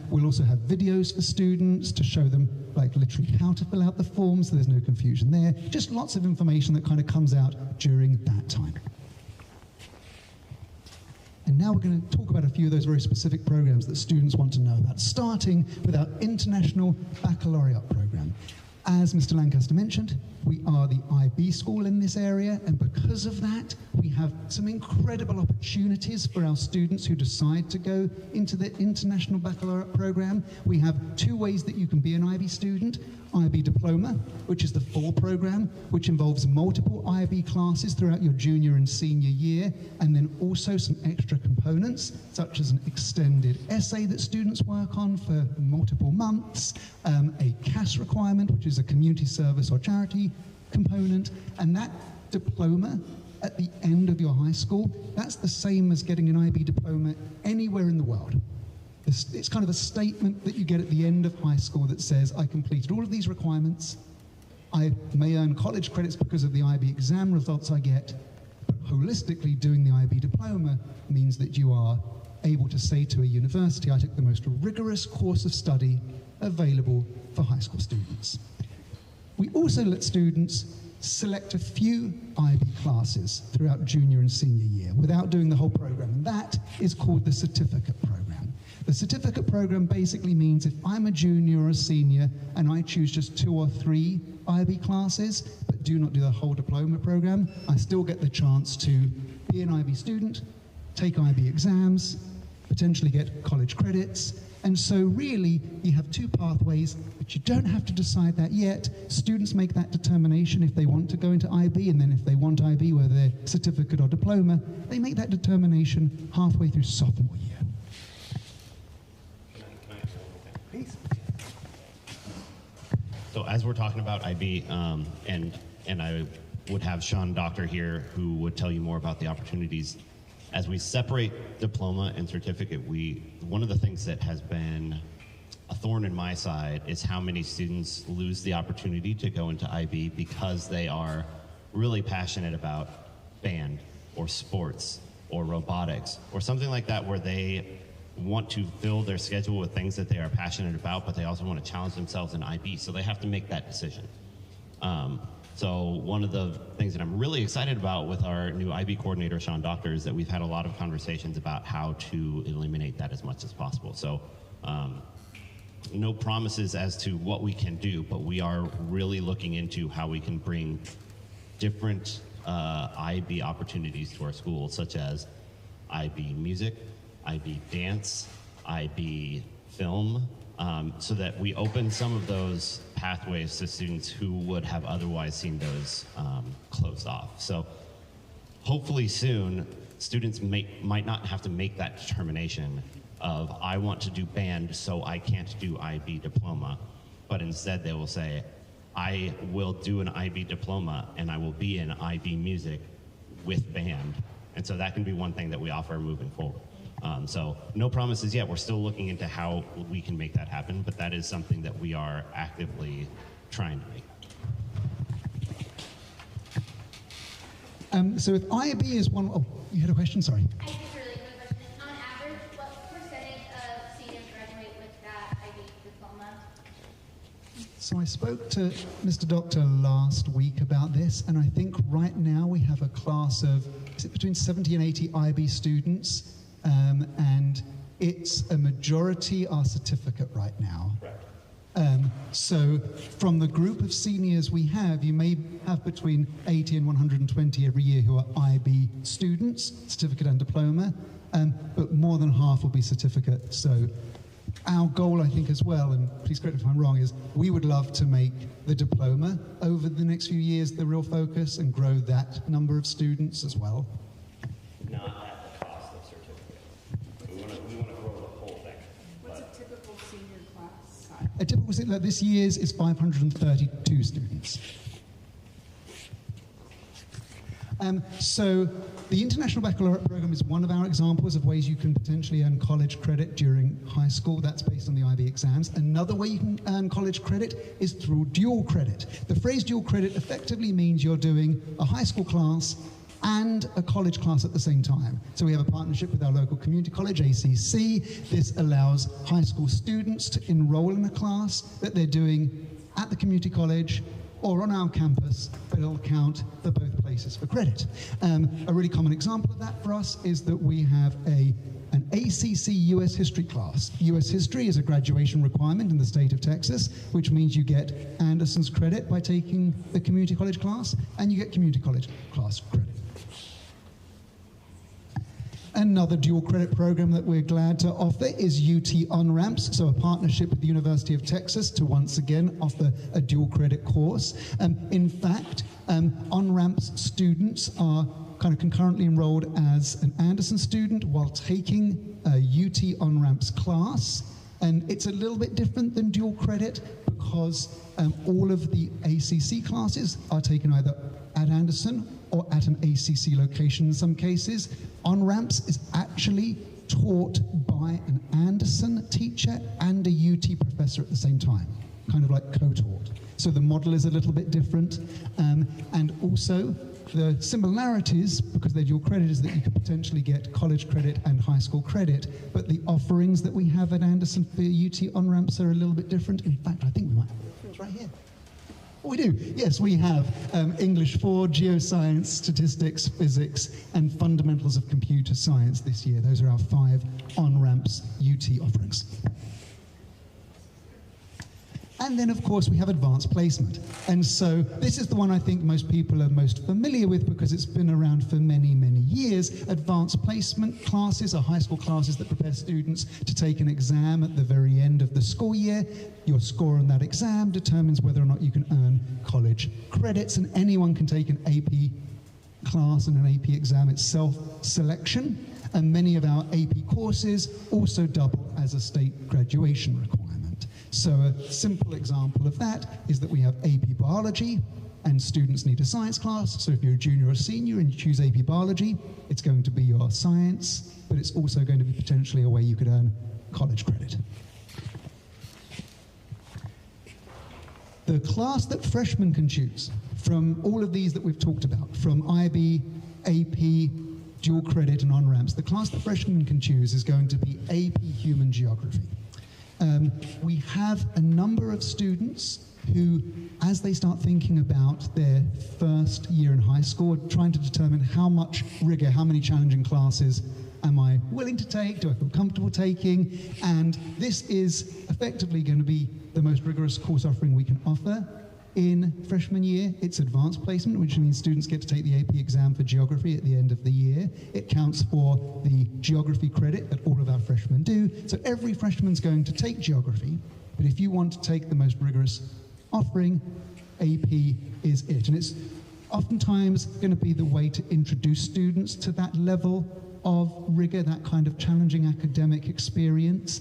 We'll also have videos for students to show them like literally how to fill out the form, so there's no confusion there. Just lots of information that kind of comes out during that time. And now we're going to talk about a few of those very specific programs that students want to know about, starting with our International Baccalaureate program. As Mr. Lancaster mentioned, we are the IB school in this area, and because of that, we have some incredible opportunities for our students who decide to go into the International Baccalaureate program. We have two ways that you can be an IB student. IB Diploma, which is the full program, which involves multiple IB classes throughout your junior and senior year, and then also some extra components, such as an extended essay that students work on for multiple months, a CAS requirement, which is a community service or charity component, and that diploma at the end of your high school, that's the same as getting an IB diploma anywhere in the world. It's kind of a statement that you get at the end of high school that says, I completed all of these requirements, I may earn college credits because of the IB exam results I get, but holistically doing the IB diploma means that you are able to say to a university, I took the most rigorous course of study available for high school students. We also let students select a few IB classes throughout junior and senior year without doing the whole program, and that is called the certificate program. The certificate program basically means if I'm a junior or a senior and I choose just 2 or 3 IB classes but do not do the whole diploma program, I still get the chance to be an IB student, take IB exams, potentially get college credits. And so really, you have 2 pathways, but you don't have to decide that yet. Students make that determination if they want to go into IB, and then if they want IB, whether they're certificate or diploma, they make that determination halfway through sophomore year. Please. So as we're talking about IB, and I would have Sean Doctor here who would tell you more about the opportunities. As we separate diploma and certificate, one of the things that has been a thorn in my side is how many students lose the opportunity to go into IB because they are really passionate about band or sports or robotics or something like that, where they want to fill their schedule with things that they are passionate about, but they also want to challenge themselves in IB, so they have to make that decision. So one of the things that I'm really excited about with our new IB coordinator, Sean Doctor, is that we've had a lot of conversations about how to eliminate that as much as possible. So no promises as to what we can do, but we are really looking into how we can bring different IB opportunities to our school, such as IB music, IB dance, IB film, so that we open some of those pathways to students who would have otherwise seen those closed off. So hopefully soon, students might not have to make that determination of, I want to do band, so I can't do IB diploma, but instead they will say, I will do an IB diploma and I will be in IB music with band. And so that can be one thing that we offer moving forward. So no promises yet. We're still looking into how we can make that happen, but that is something that we are actively trying to make. So if IB is one, oh, you had a question, sorry. I just really quick question. On average, what percentage of seniors graduate with that IB diploma? So I spoke to Mr. Doctor last week about this, and I think right now we have a class of, is it between 70 and 80 IB students? And it's a majority are certificate right now. So from the group of seniors we have, you may have between 80 and 120 every year who are IB students, certificate and diploma, but more than half will be certificate. So our goal, I think, as well, and please correct me if I'm wrong, is we would love to make the diploma over the next few years the real focus and grow that number of students as well. Not at the cost of certificate. We want to grow the whole thing. What's a typical senior class size? A typical senior, like this year's is 532 students. So the International Baccalaureate Program is one of our examples of ways you can potentially earn college credit during high school. That's based on the IB exams. Another way you can earn college credit is through dual credit. The phrase dual credit effectively means you're doing a high school class and a college class at the same time. So we have a partnership with our local community college, ACC. This allows high school students to enroll in a class that they're doing at the community college or on our campus, but it'll count for both places for credit. A really common example of that for us is that we have an ACC US History class. US History is a graduation requirement in the state of Texas, which means you get Anderson's credit by taking the community college class, and you get community college class credit. Another dual credit program that we're glad to offer is UT On-Ramps, so a partnership with the University of Texas to once again offer a dual credit course. In fact, On-Ramps students are kind of concurrently enrolled as an Anderson student while taking a UT On-Ramps class. And it's a little bit different than dual credit because all of the ACC classes are taken either at Anderson or at an ACC location in some cases. On-Ramps is actually taught by an Anderson teacher and a UT professor at the same time, kind of like co-taught. So the model is a little bit different. And also the similarities, because they're dual credit, is that you could potentially get college credit and high school credit, but the offerings that we have at Anderson for UT on-ramps are a little bit different. In fact, I think we might have reference right here. Oh, we do. Yes, we have English 4, geoscience, statistics, physics, and fundamentals of computer science this year. Those are our 5 on-ramps UT offerings. And then, of course, we have advanced placement. And so this is the one I think most people are most familiar with because it's been around for many, many years. Advanced placement classes are high school classes that prepare students to take an exam at the very end of the school year. Your score on that exam determines whether or not you can earn college credits, and anyone can take an AP class and an AP exam. It's self-selection, and many of our AP courses also double as a state graduation requirement. So a simple example of that is that we have AP Biology, and students need a science class. So if you're a junior or senior and you choose AP Biology, it's going to be your science, but it's also going to be potentially a way you could earn college credit. The class that freshmen can choose from all of these that we've talked about, from IB, AP, dual credit, and on-ramps, the class that freshmen can choose is going to be AP Human Geography. We have a number of students who, as they start thinking about their first year in high school, are trying to determine how much rigor, how many challenging classes am I willing to take, do I feel comfortable taking, and this is effectively going to be the most rigorous course offering we can offer. In freshman year, it's advanced placement, which means students get to take the AP exam for geography at the end of the year. It counts for the geography credit that all of our freshmen do. So every freshman's going to take geography, but if you want to take the most rigorous offering, AP is it. And it's oftentimes going to be the way to introduce students to that level of rigor, that kind of challenging academic experience.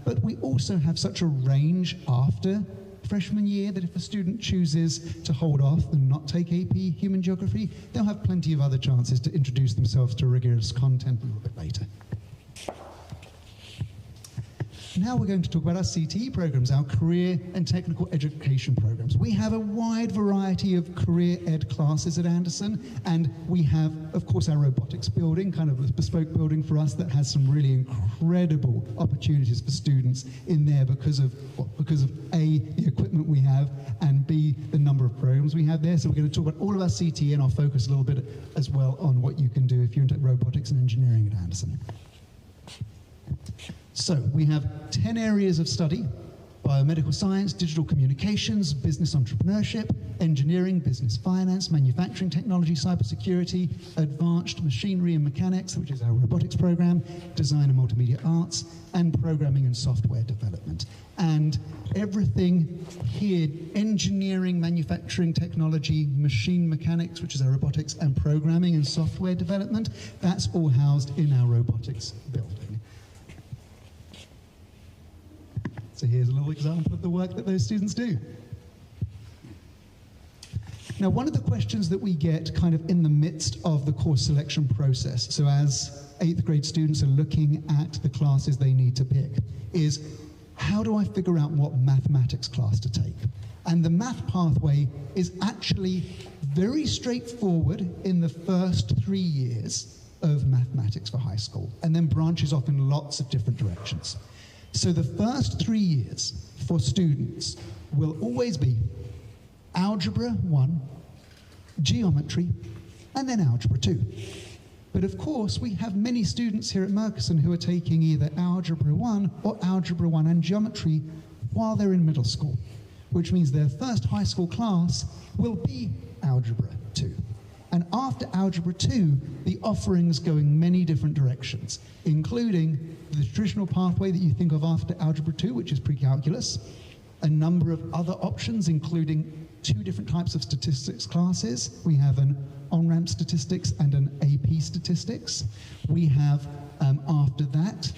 But we also have such a range after freshman year that if a student chooses to hold off and not take AP Human Geography, they'll have plenty of other chances to introduce themselves to rigorous content a little bit later. Now we're going to talk about our CTE programs, our career and technical education programs. We have a wide variety of career ed classes at Anderson, and we have, of course, our robotics building, kind of a bespoke building for us that has some really incredible opportunities for students in there because of A, the equipment we have, and B, the number of programs we have there. So we're going to talk about all of our CTE, and I'll focus a little bit as well on what you can do if you're into robotics and engineering at Anderson. So we have 10 areas of study: biomedical science, digital communications, business entrepreneurship, engineering, business finance, manufacturing technology, cybersecurity, advanced machinery and mechanics, which is our robotics program, design and multimedia arts, and programming and software development. And everything here, engineering, manufacturing technology, machine mechanics, which is our robotics, and programming and software development, that's all housed in our robotics building. So here's a little example of the work that those students do. Now, one of the questions that we get kind of in the midst of the course selection process, so as 8th grade students are looking at the classes they need to pick, is how do I figure out what mathematics class to take? And the math pathway is actually very straightforward in the first 3 years of mathematics for high school, and then branches off in lots of different directions. So the first 3 years for students will always be Algebra 1, Geometry, and then Algebra 2. But of course, we have many students here at Murchison who are taking either Algebra 1 or Algebra 1 and Geometry while they're in middle school, which means their first high school class will be Algebra 2. And after Algebra 2, the offerings go in many different directions, including the traditional pathway that you think of after Algebra 2, which is pre-calculus, a number of other options, including 2 different types of statistics classes. We have an on-ramp statistics and an AP statistics. We have, after that,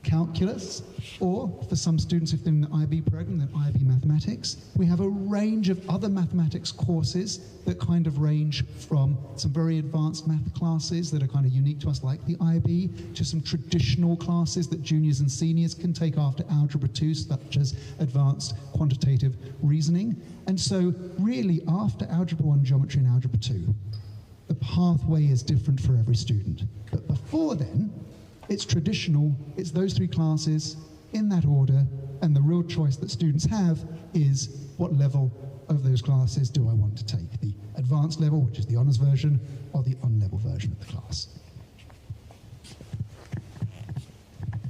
calculus, or for some students if they're in the IB program, then IB mathematics. We have a range of other mathematics courses that kind of range from some very advanced math classes that are kind of unique to us, like the IB, to some traditional classes that juniors and seniors can take after Algebra 2, such as advanced quantitative reasoning. And so really, after Algebra 1, Geometry, and Algebra 2, the pathway is different for every student. But before then, it's traditional, it's those 3 classes in that order, and the real choice that students have is what level of those classes do I want to take? The advanced level, which is the honors version, or the on-level version of the class.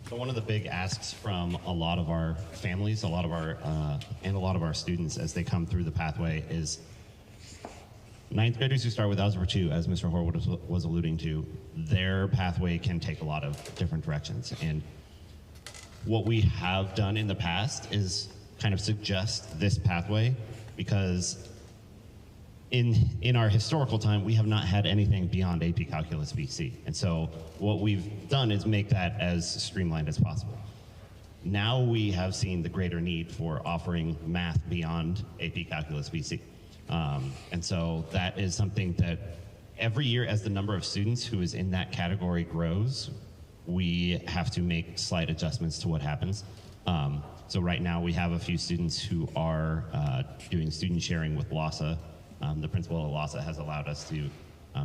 So one of the big asks from a lot of our families, and a lot of our students as they come through the pathway is 9th graders who start with Algebra 2, as Mr. Horwood was alluding to, their pathway can take a lot of different directions. And what we have done in the past is kind of suggest this pathway, because in our historical time, we have not had anything beyond AP Calculus BC. And so what we've done is make that as streamlined as possible. Now we have seen the greater need for offering math beyond AP Calculus BC. And so that is something that every year, as the number of students who is in that category grows, we have to make slight adjustments to what happens. So right now we have a few students who are doing student sharing with LASA. The principal of LASA has allowed us to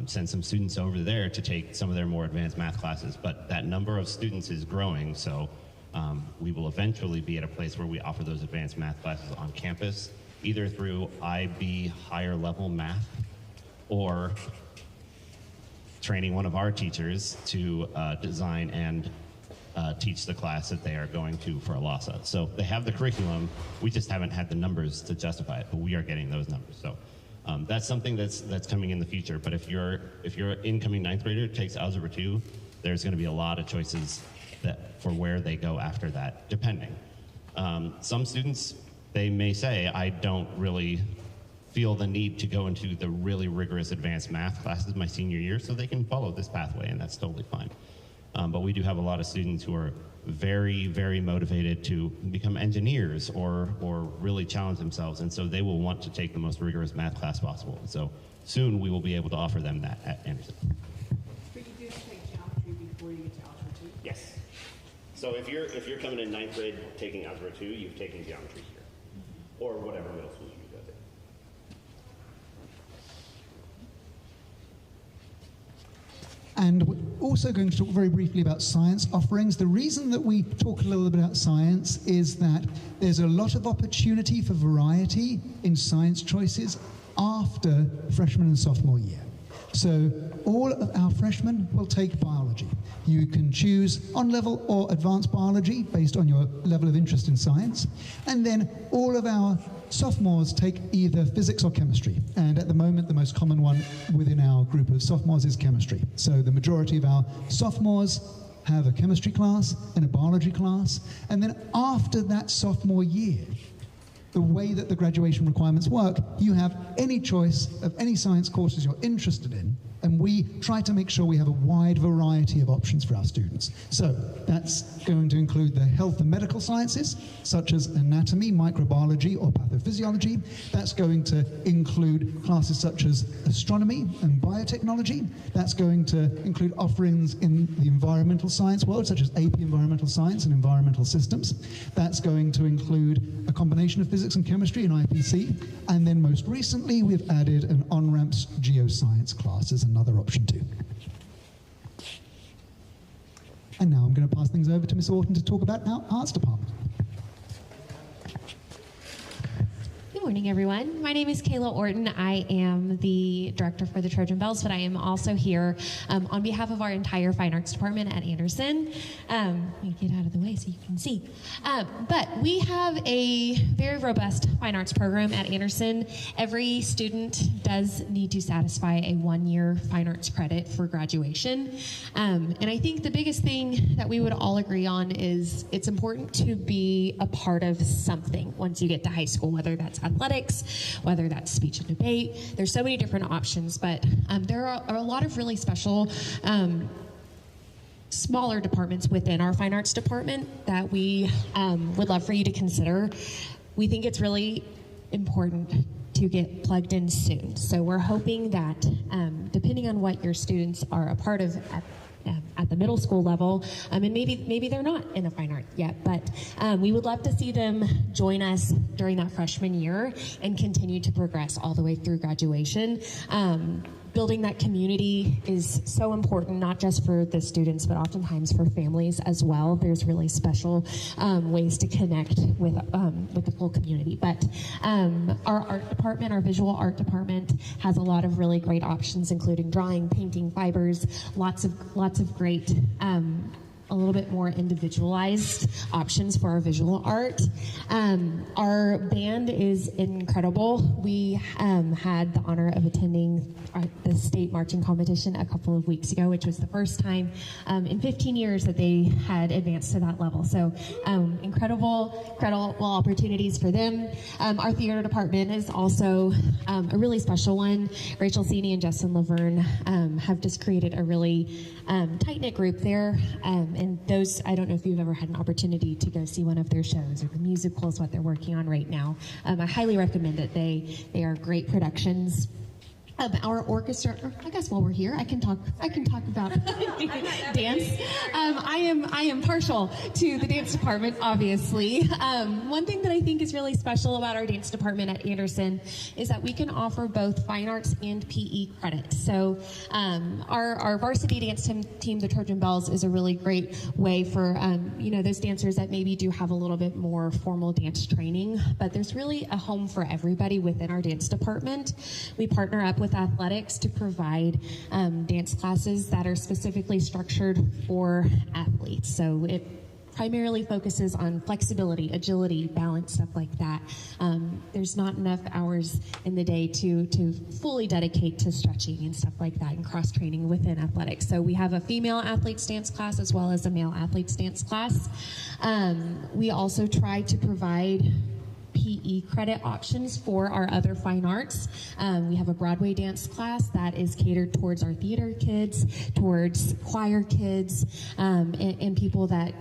send some students over there to take some of their more advanced math classes, but that number of students is growing, so we will eventually be at a place where we offer those advanced math classes on campus, either through IB higher level math or training one of our teachers to design and teach the class that they are going to for a LASA. So they have the curriculum, we just haven't had the numbers to justify it, but we are getting those numbers. So that's something that's coming in the future. But if your incoming 9th grader takes Algebra 2, there's going to be a lot of choices for where they go after that, depending. Some students, they may say, I don't really feel the need to go into the really rigorous advanced math classes my senior year, so they can follow this pathway, and that's totally fine. But we do have a lot of students who are very, very motivated to become engineers or really challenge themselves, and so they will want to take the most rigorous math class possible. And so soon we will be able to offer them that at Anderson. But you do take geometry before you get to Algebra 2? Yes. So if you're coming in 9th grade taking Algebra 2, you've taken geometry here, or whatever middle school you go to. And we're also going to talk very briefly about science offerings. The reason that we talk a little bit about science is that there's a lot of opportunity for variety in science choices after freshman and sophomore year. So all of our freshmen will take biology. You can choose on-level or advanced biology based on your level of interest in science. And then all of our sophomores take either physics or chemistry. And at the moment, the most common one within our group of sophomores is chemistry. So the majority of our sophomores have a chemistry class and a biology class. And then after that sophomore year, the way that the graduation requirements work, you have any choice of any science courses you're interested in, and we try to make sure we have a wide variety of options for our students. So that's going to include the health and medical sciences, such as anatomy, microbiology, or pathophysiology. That's going to include classes such as astronomy and biotechnology. That's going to include offerings in the environmental science world, such as AP Environmental Science and Environmental Systems. That's going to include a combination of physics and chemistry in IPC. And then most recently, we've added an on-ramps geoscience class as another option too. And now I'm going to pass things over to Ms. Orton to talk about our arts department. Good morning, everyone. My name is Kayla Orton. I am the director for the Trojan Bells, but I am also here on behalf of our entire fine arts department at Anderson. Let me get out of the way so you can see. But we have a very robust fine arts program at Anderson. Every student does need to satisfy a one-year fine arts credit for graduation. And I think the biggest thing that we would all agree on is it's important to be a part of something once you get to high school, whether that's athletics, whether that's speech and debate. There's so many different options, but there are a lot of really special smaller departments within our fine arts department that we would love for you to consider. We think it's really important to get plugged in soon. So we're hoping that depending on what your students are a part of at the middle school level, and maybe they're not in the fine art yet, but we would love to see them join us during that freshman year and continue to progress all the way through graduation. Building that community is so important, not just for the students, but oftentimes for families as well. There's really special ways to connect with the full community. But our art department, our visual art department, has a lot of really great options, including drawing, painting, fibers, lots of great a little bit more individualized options for our visual art. Our band is incredible. We had the honor of attending the state marching competition a couple of weeks ago, which was the first time in 15 years that they had advanced to that level. So incredible opportunities for them. Our theater department is also a really special one. Rachel Sini and Justin Laverne have just created a really tight-knit group there. And those, I don't know if you've ever had an opportunity to go see one of their shows or the musicals, what they're working on right now. I highly recommend it. They are great productions. Our orchestra, I guess while we're here, I can talk about dance. I am partial to the dance department, obviously. One thing that I think is really special about our dance department at Anderson is that we can offer both fine arts and PE credit. So our varsity dance team, the Trojan Bells, is a really great way for those dancers that maybe do have a little bit more formal dance training, but there's really a home for everybody within our dance department. We partner up with athletics to provide dance classes that are specifically structured for athletes. So it primarily focuses on flexibility, agility, balance, stuff like that. There's not enough hours in the day to fully dedicate to stretching and stuff like that and cross-training within athletics. So we have a female athletes dance class as well as a male athletes dance class. We also try to provide PE credit options for our other fine arts. We have a Broadway dance class that is catered towards our theater kids, towards choir kids, and people that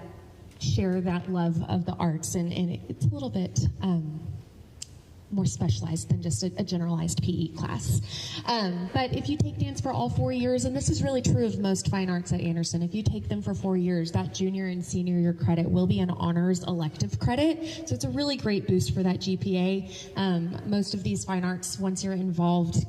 share that love of the arts, and it's a little bit more specialized than just a generalized PE class. But if you take dance for all 4 years, and this is really true of most fine arts at Anderson, if you take them for 4 years, that junior and senior year credit will be an honors elective credit. So it's a really great boost for that GPA. Most of these fine arts, once you're involved,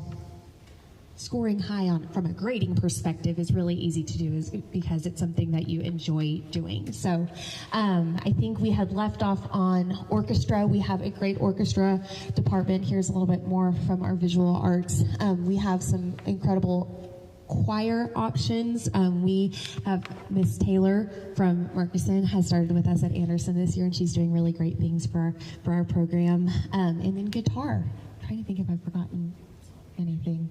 scoring high on from a grading perspective is really easy to do because it's something that you enjoy doing. So I think we had left off on orchestra. We have a great orchestra department. Here's a little bit more from our visual arts. We have some incredible choir options. We have Miss Taylor from Murchison has started with us at Anderson this year, and she's doing really great things for our program. And then guitar. I'm trying to think if I've forgotten anything.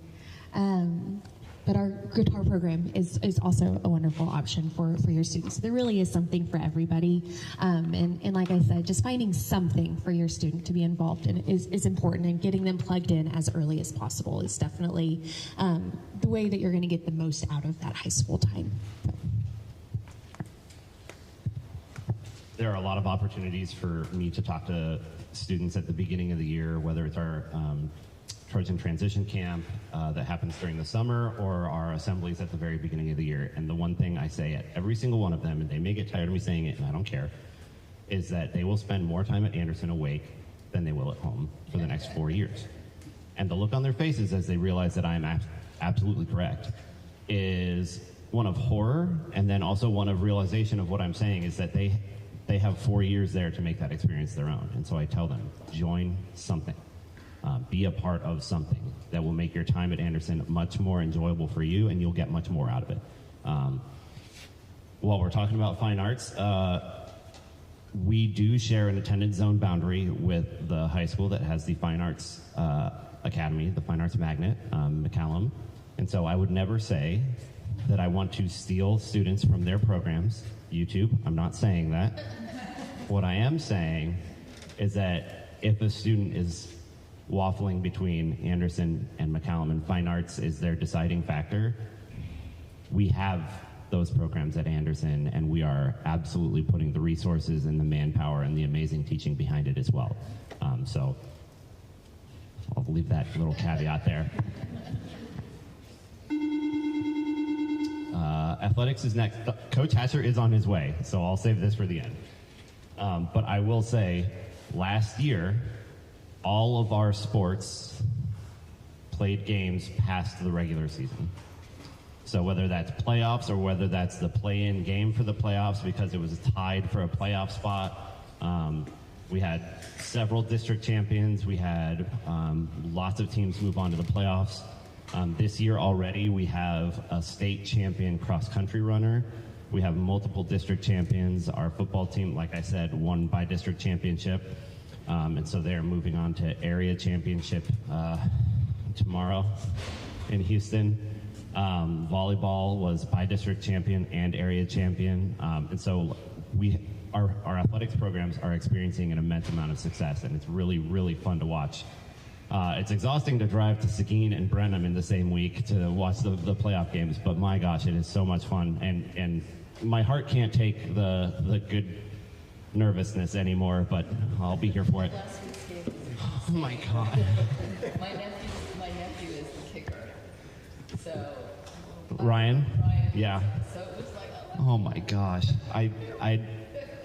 But our guitar program is also a wonderful option for your students. There really is something for everybody. And like I said, just finding something for your student to be involved in is important, and getting them plugged in as early as possible is definitely the way that you're going to get the most out of that high school time. There are a lot of opportunities for me to talk to students at the beginning of the year, whether it's our Trojan Transition Camp that happens during the summer, or our assemblies at the very beginning of the year. And the one thing I say at every single one of them, and they may get tired of me saying it, and I don't care, is that they will spend more time at Anderson awake than they will at home for the next 4 years. And the look on their faces as they realize that I am absolutely correct is one of horror, and then also one of realization of what I'm saying is that they have 4 years there to make that experience their own. And so I tell them, join something. Be a part of something that will make your time at Anderson much more enjoyable for you, and you'll get much more out of it. While we're talking about fine arts, we do share an attendance zone boundary with the high school that has the Fine Arts Academy, the Fine Arts Magnet, McCallum. And so I would never say that I want to steal students from their programs. YouTube, I'm not saying that. What I am saying is that if a student is waffling between Anderson and McCallum and fine arts is their deciding factor, we have those programs at Anderson, and we are absolutely putting the resources and the manpower and the amazing teaching behind it as well. So I'll leave that little caveat there. Athletics is next. Coach Hatcher is on his way, so I'll save this for the end. But I will say, last year, all of our sports played games past the regular season. So whether that's playoffs or whether that's the play-in game for the playoffs because it was tied for a playoff spot, we had several district champions. We had lots of teams move on to the playoffs. This year already, we have a state champion cross-country runner. We have multiple district champions. Our football team, like I said, won by district championship. And so they're moving on to area championship tomorrow in Houston. Volleyball was by district champion and area champion. And so our athletics programs are experiencing an immense amount of success, and it's really, really fun to watch. It's exhausting to drive to Seguin and Brenham in the same week to watch the playoff games, but my gosh, it is so much fun. And my heart can't take the good nervousness anymore, but I'll be here for it. Oh my God. My nephew is the kicker. So Ryan? Yeah. So it was like, oh my gosh.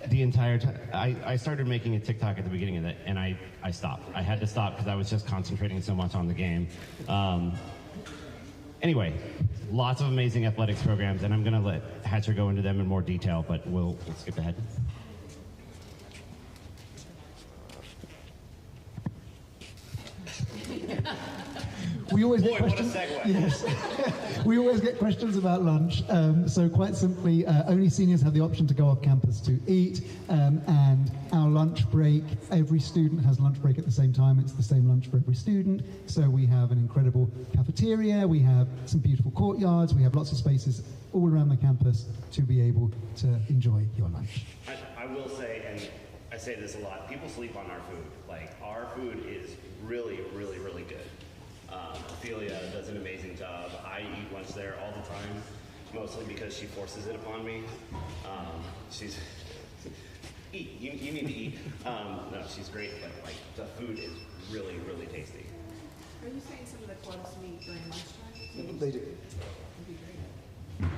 The entire time, I started making a TikTok at the beginning of it, and I stopped. I had to stop because I was just concentrating so much on the game. Anyway, lots of amazing athletics programs, and I'm going to let Hatcher go into them in more detail, but we'll skip ahead. We always get Boy, what a questions. segue. Yes. We always get questions about lunch. So quite simply, only seniors have the option to go off campus to eat. And our lunch break, every student has lunch break at the same time. It's the same lunch for every student. So we have an incredible cafeteria. We have some beautiful courtyards. We have lots of spaces all around the campus to be able to enjoy your lunch. I will say, and I say this a lot, people sleep on our food. Like, our food is really, really, really good. Ophelia does an amazing job. I eat lunch there all the time, mostly because she forces it upon me. She's, eat, you need to eat. No, she's great, but like, the food is really, really tasty. Are you saying some of the clubs meet during lunchtime? They do. That'd be great.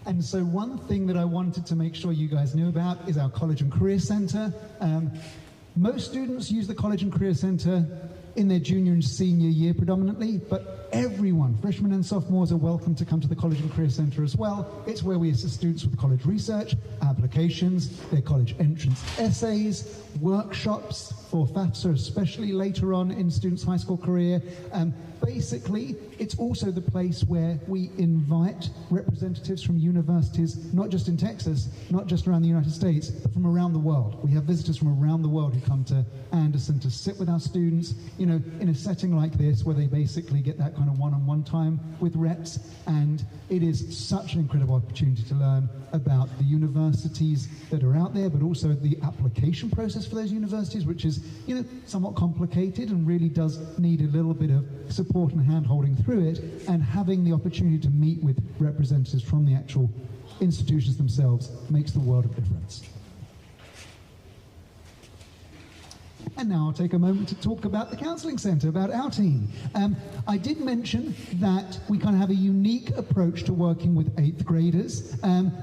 And so one thing that I wanted to make sure you guys knew about is our College and Career Center. Most students use the College and Career Center in their junior and senior year predominantly, but everyone, freshmen and sophomores, are welcome to come to the College and Career Center as well. It's where we assist students with college research, applications, their college entrance essays, workshops for FAFSA, especially later on in students' high school career. Basically, it's also the place where we invite representatives from universities, not just in Texas, not just around the United States, but from around the world. We have visitors from around the world who come to Anderson to sit with our students, you know, in a setting like this where they basically get that kind of one-on-one time with reps. And it is such an incredible opportunity to learn about the universities that are out there, but also the application process for those universities, which is, you know, somewhat complicated and really does need a little bit of support and hand-holding through it, and having the opportunity to meet with representatives from the actual institutions themselves makes the world of difference. And now I'll take a moment to talk about the Counselling Centre, about our team. I did mention that we kind of have a unique approach to working with 8th graders.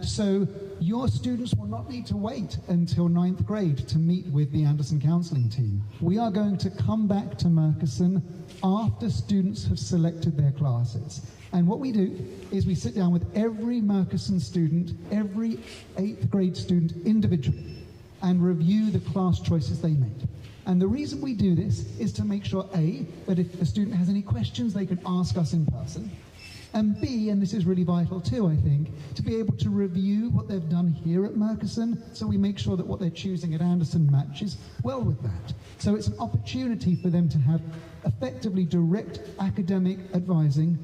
So your students will not need to wait until 9th grade to meet with the Anderson Counselling team. We are going to come back to Murchison after students have selected their classes. And what we do is we sit down with every Murchison student, every 8th grade student individually, and review the class choices they made. And the reason we do this is to make sure, A, that if a student has any questions, they can ask us in person. And B, and this is really vital too, I think, to be able to review what they've done here at Murchison, so we make sure that what they're choosing at Anderson matches well with that. So it's an opportunity for them to have effectively direct academic advising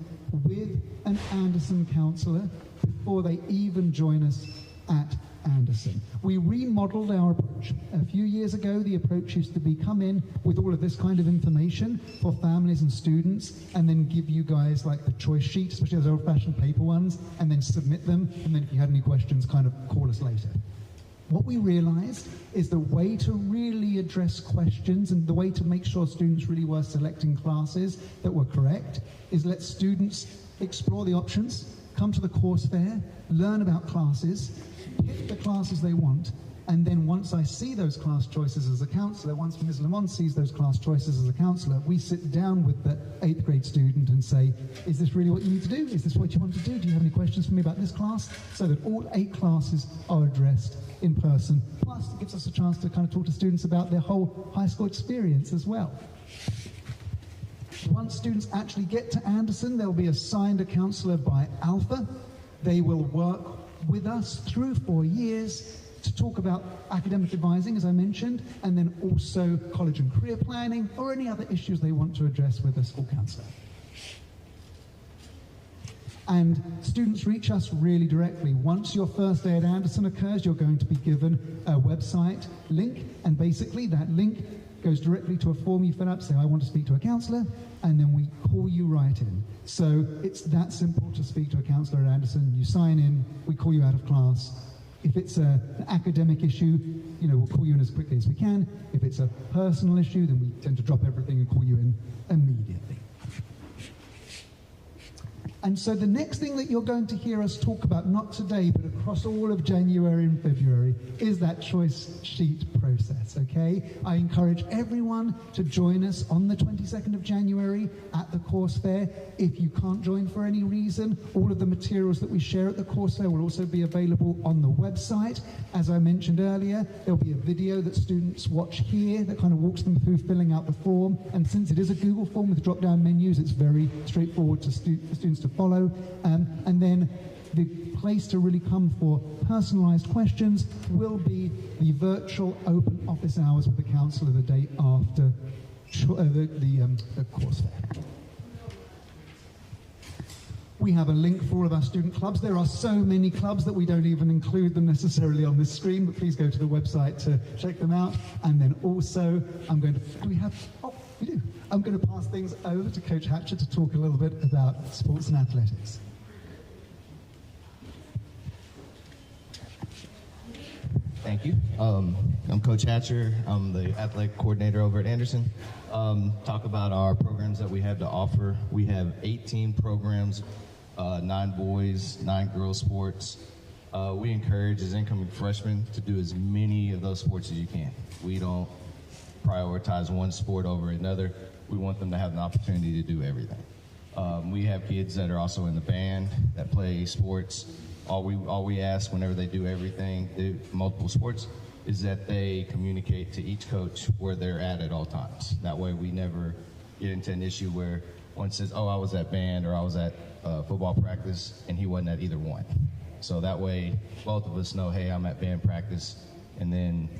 with an Anderson counsellor before they even join us at Anderson. We remodeled our approach. A few years ago, the approach used to be come in with all of this kind of information for families and students, and then give you guys like the choice sheet, especially those old-fashioned paper ones, and then submit them, and then if you had any questions, kind of call us later. What we realized is the way to really address questions and the way to make sure students really were selecting classes that were correct is let students explore the options, come to the course fair, learn about classes, pick the classes they want, and then once I see those class choices as a counselor, once Ms. Lamont sees those class choices as a counselor, we sit down with the 8th grade student and say, is this really what you need to do? Is this what you want to do? Do you have any questions for me about this class? So that all 8 classes are addressed in person. Plus, it gives us a chance to kind of talk to students about their whole high school experience as well. Once students actually get to Anderson, they'll be assigned a counselor by Alpha. They will work with us through 4 years to talk about academic advising, as I mentioned, and then also college and career planning, or any other issues they want to address with a school counselor. And students reach us really directly. Once your first day at Anderson occurs, you're going to be given a website link, and basically that link goes directly to a form you fill out, say, I want to speak to a counselor, and then we call you right in. So it's that simple to speak to a counselor at Anderson. You sign in, we call you out of class. If it's an academic issue, we'll call you in as quickly as we can. If it's a personal issue, then we tend to drop everything and call you in immediately. And so the next thing that you're going to hear us talk about, not today, but across all of January and February, is that choice sheet process, okay? I encourage everyone to join us on the 22nd of January at the course fair. If you can't join for any reason, all of the materials that we share at the course fair will also be available on the website. As I mentioned earlier, there'll be a video that students watch here that kind of walks them through filling out the form. And since it is a Google form with drop-down menus, it's very straightforward for students to follow. And then the place to really come for personalized questions will be the virtual open office hours with the counselor the day after the course fair. We have a link for all of our student clubs. There are so many clubs that we don't even include them necessarily on this screen, but please go to the website to check them out. And then also, I'm going to pass things over to Coach Hatcher to talk a little bit about sports and athletics. Thank you. I'm Coach Hatcher. I'm the athletic coordinator over at Anderson. Talk about our programs that we have to offer. We have 18 programs, 9 boys, 9 girls sports. We encourage as incoming freshmen to do as many of those sports as you can. We don't prioritize one sport over another. We want them to have an opportunity to do everything. We have kids that are also in the band that play sports. All we ask whenever they do everything, do multiple sports, is that they communicate to each coach where they're at all times. That way we never get into an issue where one says, oh, I was at band or I was at football practice and he wasn't at either one. So that way both of us know, hey, I'm at band practice, and then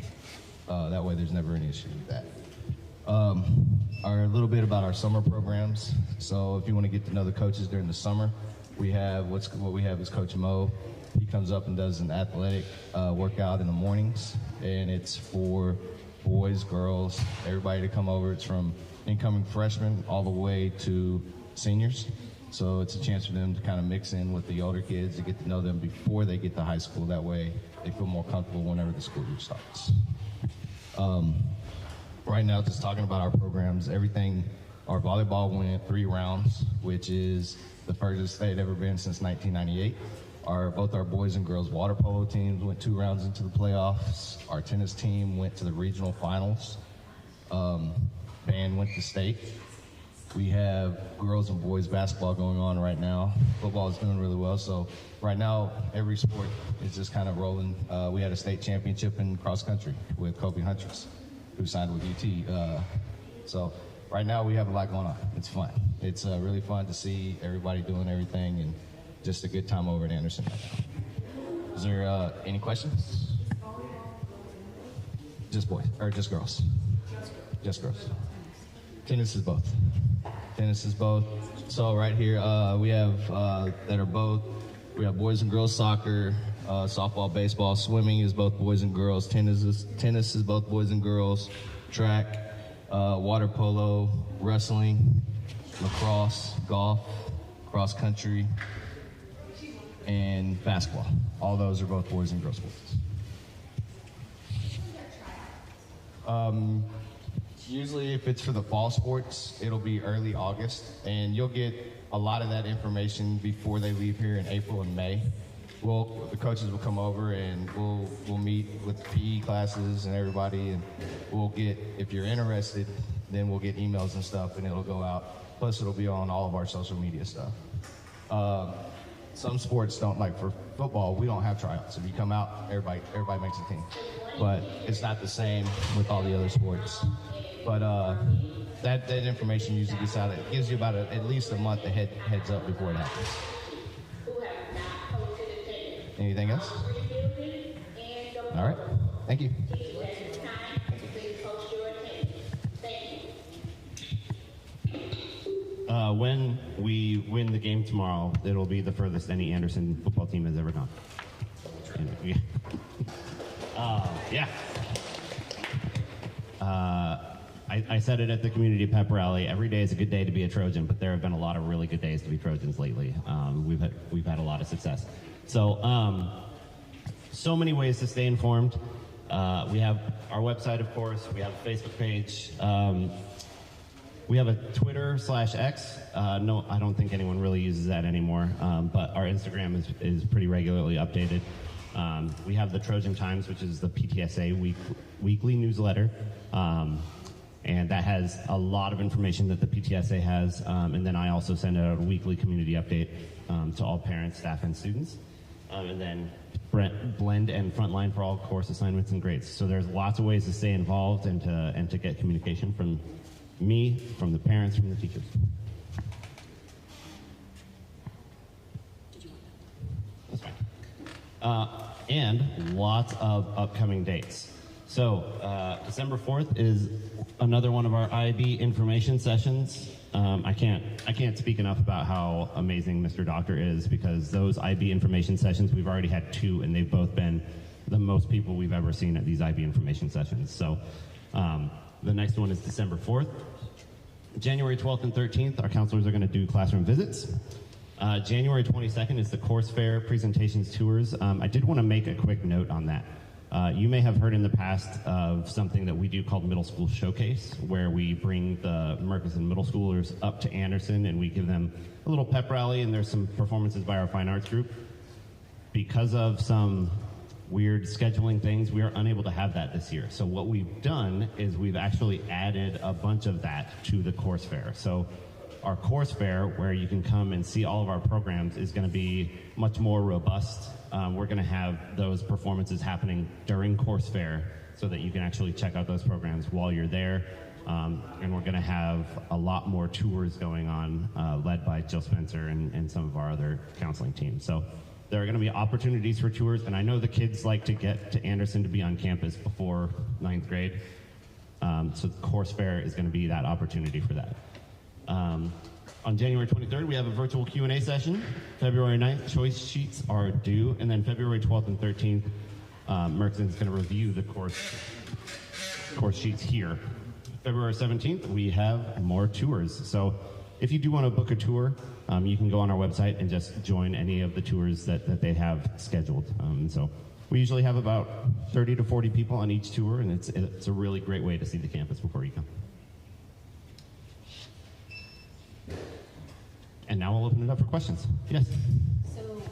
that way there's never any issue with that. A little bit about our summer programs. So if you want to get to know the coaches during the summer, we have what we have is Coach Mo. He comes up and does an athletic workout in the mornings, and it's for boys, girls, everybody to come over. It's from incoming freshmen all the way to seniors. So it's a chance for them to kind of mix in with the older kids to get to know them before they get to high school. That way they feel more comfortable whenever the school year starts. Right now, just talking about our programs, our volleyball went 3 rounds, which is the furthest they'd ever been since 1998. Both our boys and girls water polo teams went 2 rounds into the playoffs. Our tennis team went to the regional finals. Band went to state. We have girls and boys basketball going on right now. Football is doing really well. So right now, every sport is just kind of rolling. We had a state championship in cross country with Kobe Huntress, who signed with UT. So right now we have a lot going on. It's fun. It's really fun to see everybody doing everything, and just a good time over at Anderson right now. Is there any questions? Just boys, or just girls? Just girls. Tennis is both. Tennis is both. So right here we have we have boys and girls soccer, softball, baseball, swimming is both boys and girls, tennis is both boys and girls, track, water polo, wrestling, lacrosse, golf, cross country, and basketball. All those are both boys and girls sports. Usually if it's for the fall sports, it'll be early August, and you'll get a lot of that information before they leave here in April and May. The coaches will come over and we'll meet with PE classes and everybody, and we'll get, if you're interested, then we'll get emails and stuff, and it'll go out. Plus it'll be on all of our social media stuff. Some sports don't, like for football, we don't have tryouts. If you come out, everybody makes a team. But it's not the same with all the other sports. But that information usually gets out. It gives you about at least a month heads up before it happens. Anything else? All right. Thank you. When we win the game tomorrow, it'll be the furthest any Anderson football team has ever gone. Yeah. I said it at the community pep rally. Every day is a good day to be a Trojan, but there have been a lot of really good days to be Trojans lately. We've had a lot of success. So, so many ways to stay informed. We have our website, of course. We have a Facebook page. We have a Twitter/X. No, I don't think anyone really uses that anymore. But our Instagram is pretty regularly updated. We have the Trojan Times, which is the PTSA weekly newsletter. And that has a lot of information that the PTSA has. And then I also send out a weekly community update to all parents, staff, and students. And then blend and frontline for all course assignments and grades. So there's lots of ways to stay involved and to get communication from me, from the parents, from the teachers. That's fine. And lots of upcoming dates. So December 4th is another one of our IB information sessions. I can't speak enough about how amazing Mr. Doctor is, because those IB information sessions, we've already had 2, and they've both been the most people we've ever seen at these IB information sessions. So the next one is December 4th. January 12th and 13th, our counselors are going to do classroom visits. January 22nd is the course fair, presentations, tours. I did want to make a quick note on that. You may have heard in the past of something that we do called Middle School Showcase, where we bring the Murchison middle schoolers up to Anderson and we give them a little pep rally, and there's some performances by our fine arts group. Because of some weird scheduling things, we are unable to have that this year. So what we've done is we've actually added a bunch of that to the course fair. So our course fair, where you can come and see all of our programs, is going to be much more robust. We're going to have those performances happening during course fair so that you can actually check out those programs while you're there. And we're going to have a lot more tours going on, led by Jill Spencer and some of our other counseling teams. So there are going to be opportunities for tours, and I know the kids like to get to Anderson to be on campus before 9th grade. So the course fair is going to be that opportunity for that. On January 23rd, we have a virtual Q&A session. February 9th, choice sheets are due. And then February 12th and 13th, Murchison's going to review the course sheets here. February 17th, we have more tours. So if you do want to book a tour, you can go on our website and just join any of the tours that they have scheduled. So we usually have about 30 to 40 people on each tour, and it's a really great way to see the campus before you come. And now I'll open it up for questions. Yes? So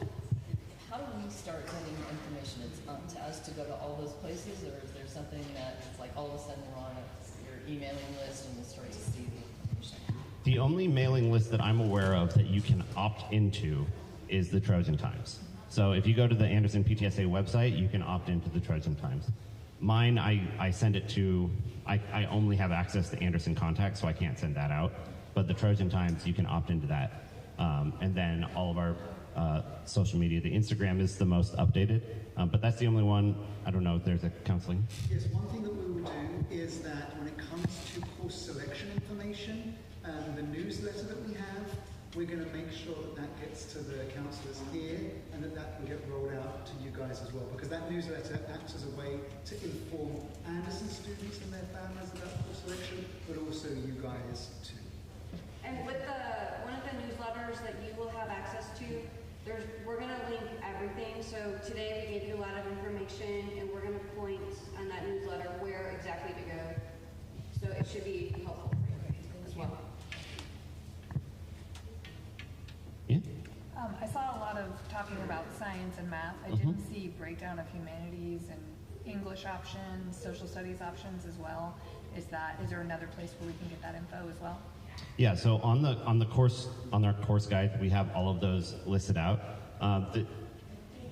how do we start getting information? It's up to us to go to all those places, or is there something that it's like all of a sudden we're on your emailing list and we'll start to see the information? The only mailing list that I'm aware of that you can opt into is the Trojan Times. So if you go to the Anderson PTSA website, you can opt into the Trojan Times. Mine, I send it to, I only have access to Anderson Contacts, so I can't send that out. But the Trojan Times, you can opt into that. And then all of our social media, the Instagram is the most updated, but that's the only one. I don't know if there's a counseling. Yes, one thing that we will do is that when it comes to course selection information, the newsletter that we have, We're going to make sure that that gets to the counsellors here and that that can get rolled out to you guys as well, because that newsletter acts as a way to inform Anderson students and their families about course selection, but also you guys too. And with one of the newsletters that you will have access to, we're going to link everything. So today we gave you a lot of information, and we're going to point on that newsletter where exactly to go. So it should be helpful for you as well. Yeah. I saw a lot of talking about science and math. I didn't see breakdown of humanities and English options, social studies options as well. Is there another place where we can get that info as well? Yeah. So on our course guide, we have all of those listed out.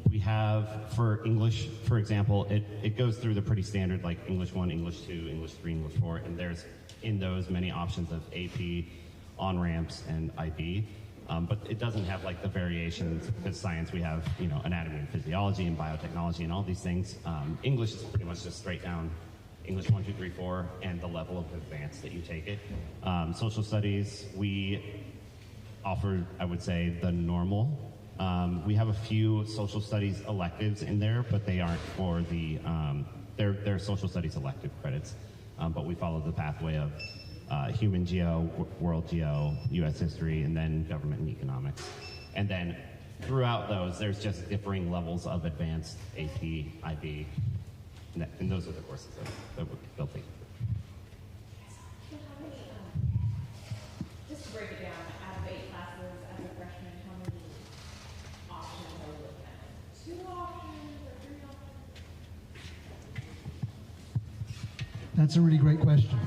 We have for English, for example, it goes through the pretty standard like English 1, English 2, English 3, English 4, and there's in those many options of AP, on-ramps, and IB. But it doesn't have like the variations because science we have, anatomy and physiology and biotechnology and all these things. English is pretty much just straight down English 1, 2, 3, 4 and the level of advance that you take it. Social studies, we offer, I would say, the normal. We have a few social studies electives in there, but they aren't for the, they're social studies elective credits. But we follow the pathway of human geo, world geo, U.S. history, and then government and economics. And then throughout those, there's just differing levels of advanced AP, IB, and those are the courses that they'll take. So how many, just to break it down, out of 8 classes as a freshman, how many options are we looking at? 2 options or 3 options? That's a really great question.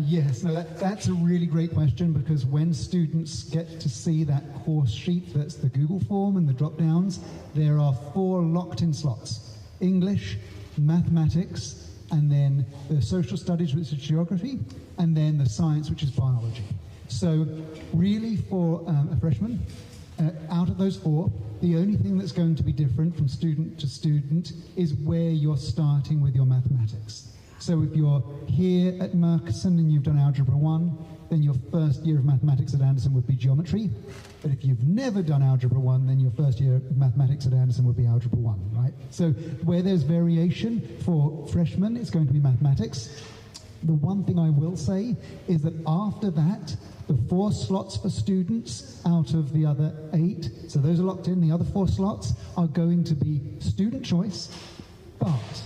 Yes, no, that's a really great question, because when students get to see that course sheet, that's the Google form and the drop downs, there are 4 locked-in slots: English, mathematics, and then the social studies, which is geography, and then the science, which is biology. So really for a freshman, out of those 4, the only thing that's going to be different from student to student is where you're starting with your mathematics. So if you're here at Murchison and you've done Algebra 1, then your first year of mathematics at Anderson would be geometry. But if you've never done Algebra 1, then your first year of mathematics at Anderson would be Algebra 1, right? So where there's variation for freshmen, it's going to be mathematics. The one thing I will say is that after that, the 4 slots for students out of the other 8, so those are locked in, the other 4 slots are going to be student choice, but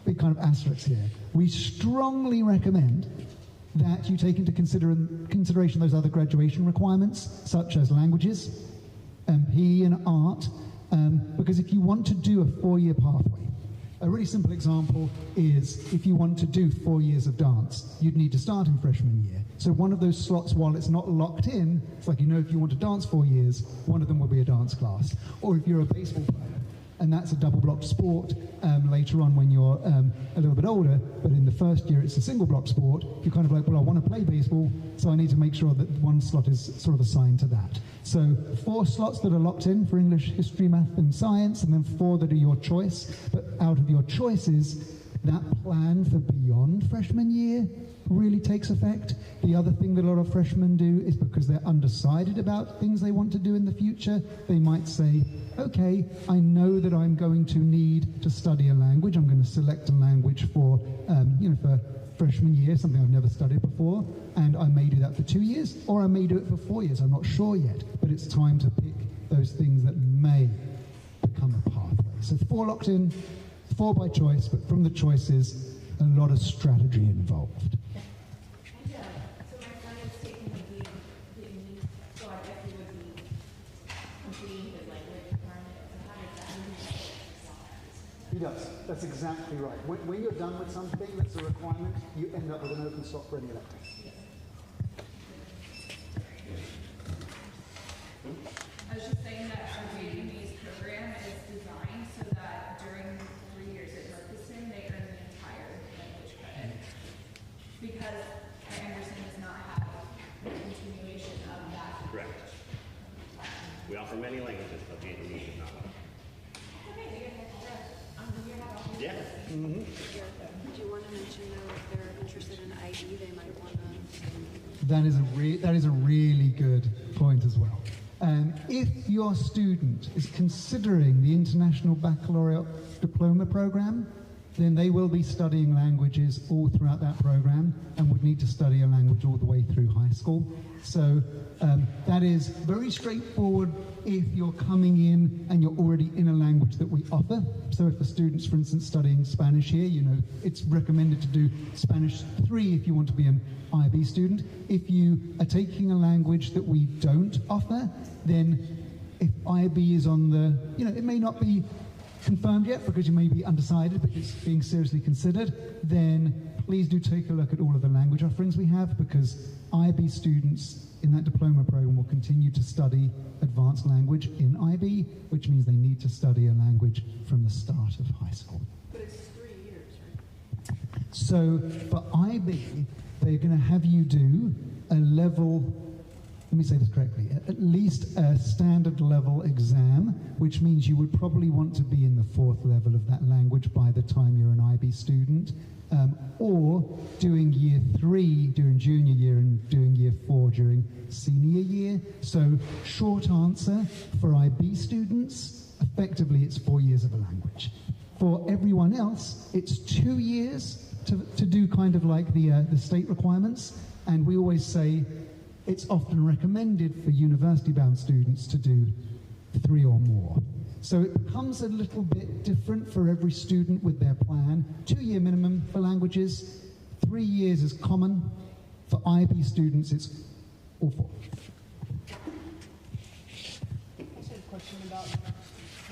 big kind of asterisk here. We strongly recommend that you take into consideration those other graduation requirements, such as languages, PE and art, because if you want to do a 4-year pathway, a really simple example is if you want to do 4 years of dance, you'd need to start in freshman year. So one of those slots, while it's not locked in, it's like, if you want to dance 4 years, one of them will be a dance class. Or if you're a baseball player, and that's a double-blocked sport later on when you're a little bit older, but in the first year it's a single-block sport. You're kind of like, well, I want to play baseball, so I need to make sure that one slot is sort of assigned to that. So 4 slots that are locked in for English, history, math, and science, and then 4 that are your choice. But out of your choices, that plan for beyond freshman year really takes effect. The other thing that a lot of freshmen do is, because they're undecided about things they want to do in the future, they might say, okay, I know that I'm going to need to study a language. I'm going to select a language for, for freshman year, something I've never studied before, and I may do that for 2 years, or I may do it for 4 years. I'm not sure yet, but it's time to pick those things that may become a pathway. So 4 locked in, 4 by choice, but from the choices, a lot of strategy involved. So my son is taking the needs, so I guess he would be completing his language requirement. So how does that? He does. That's exactly right. When you're done with something that's a requirement, you end up with an open slot for any elective. I was just saying that our JDB's program is designed so that during 3 years at Murchison, they earn the entire language credit. Because Anderson does not have a continuation of that. Correct. We offer many languages, but JDB is not one. Yeah. Do you want to mention, though, if they're interested in IB, they might want to That is a really good point as well. If your student is considering the International Baccalaureate Diploma Program, then they will be studying languages all throughout that program and would need to study a language all the way through high school. So that is very straightforward if you're coming in and you're already in a language that we offer. So if the student's, for instance, studying Spanish here, you know, it's recommended to do Spanish 3 if you want to be an IB student. If you are taking a language that we don't offer, then if IB is on the, you know, it may not be confirmed yet because you may be undecided, but it's being seriously considered, then please do take a look at all of the language offerings we have, because IB students in that diploma program will continue to study advanced language in IB, which means they need to study a language from the start of high school. But it's 3 years, right? So for IB, they're going to have you do a level, let me say this correctly, at least a standard level exam, which means you would probably want to be in the 4th level of that language by the time you're an IB student, or doing year 3 during junior year and doing year 4 during senior year. So short answer, for IB students, effectively it's 4 years of a language. For everyone else, it's 2 years to do kind of like the state requirements, and we always say it's often recommended for university-bound students to do 3 or more. So it becomes a little bit different for every student with their plan. 2-year minimum for languages, 3 years is common. For IB students, it's all 4. I just had a question about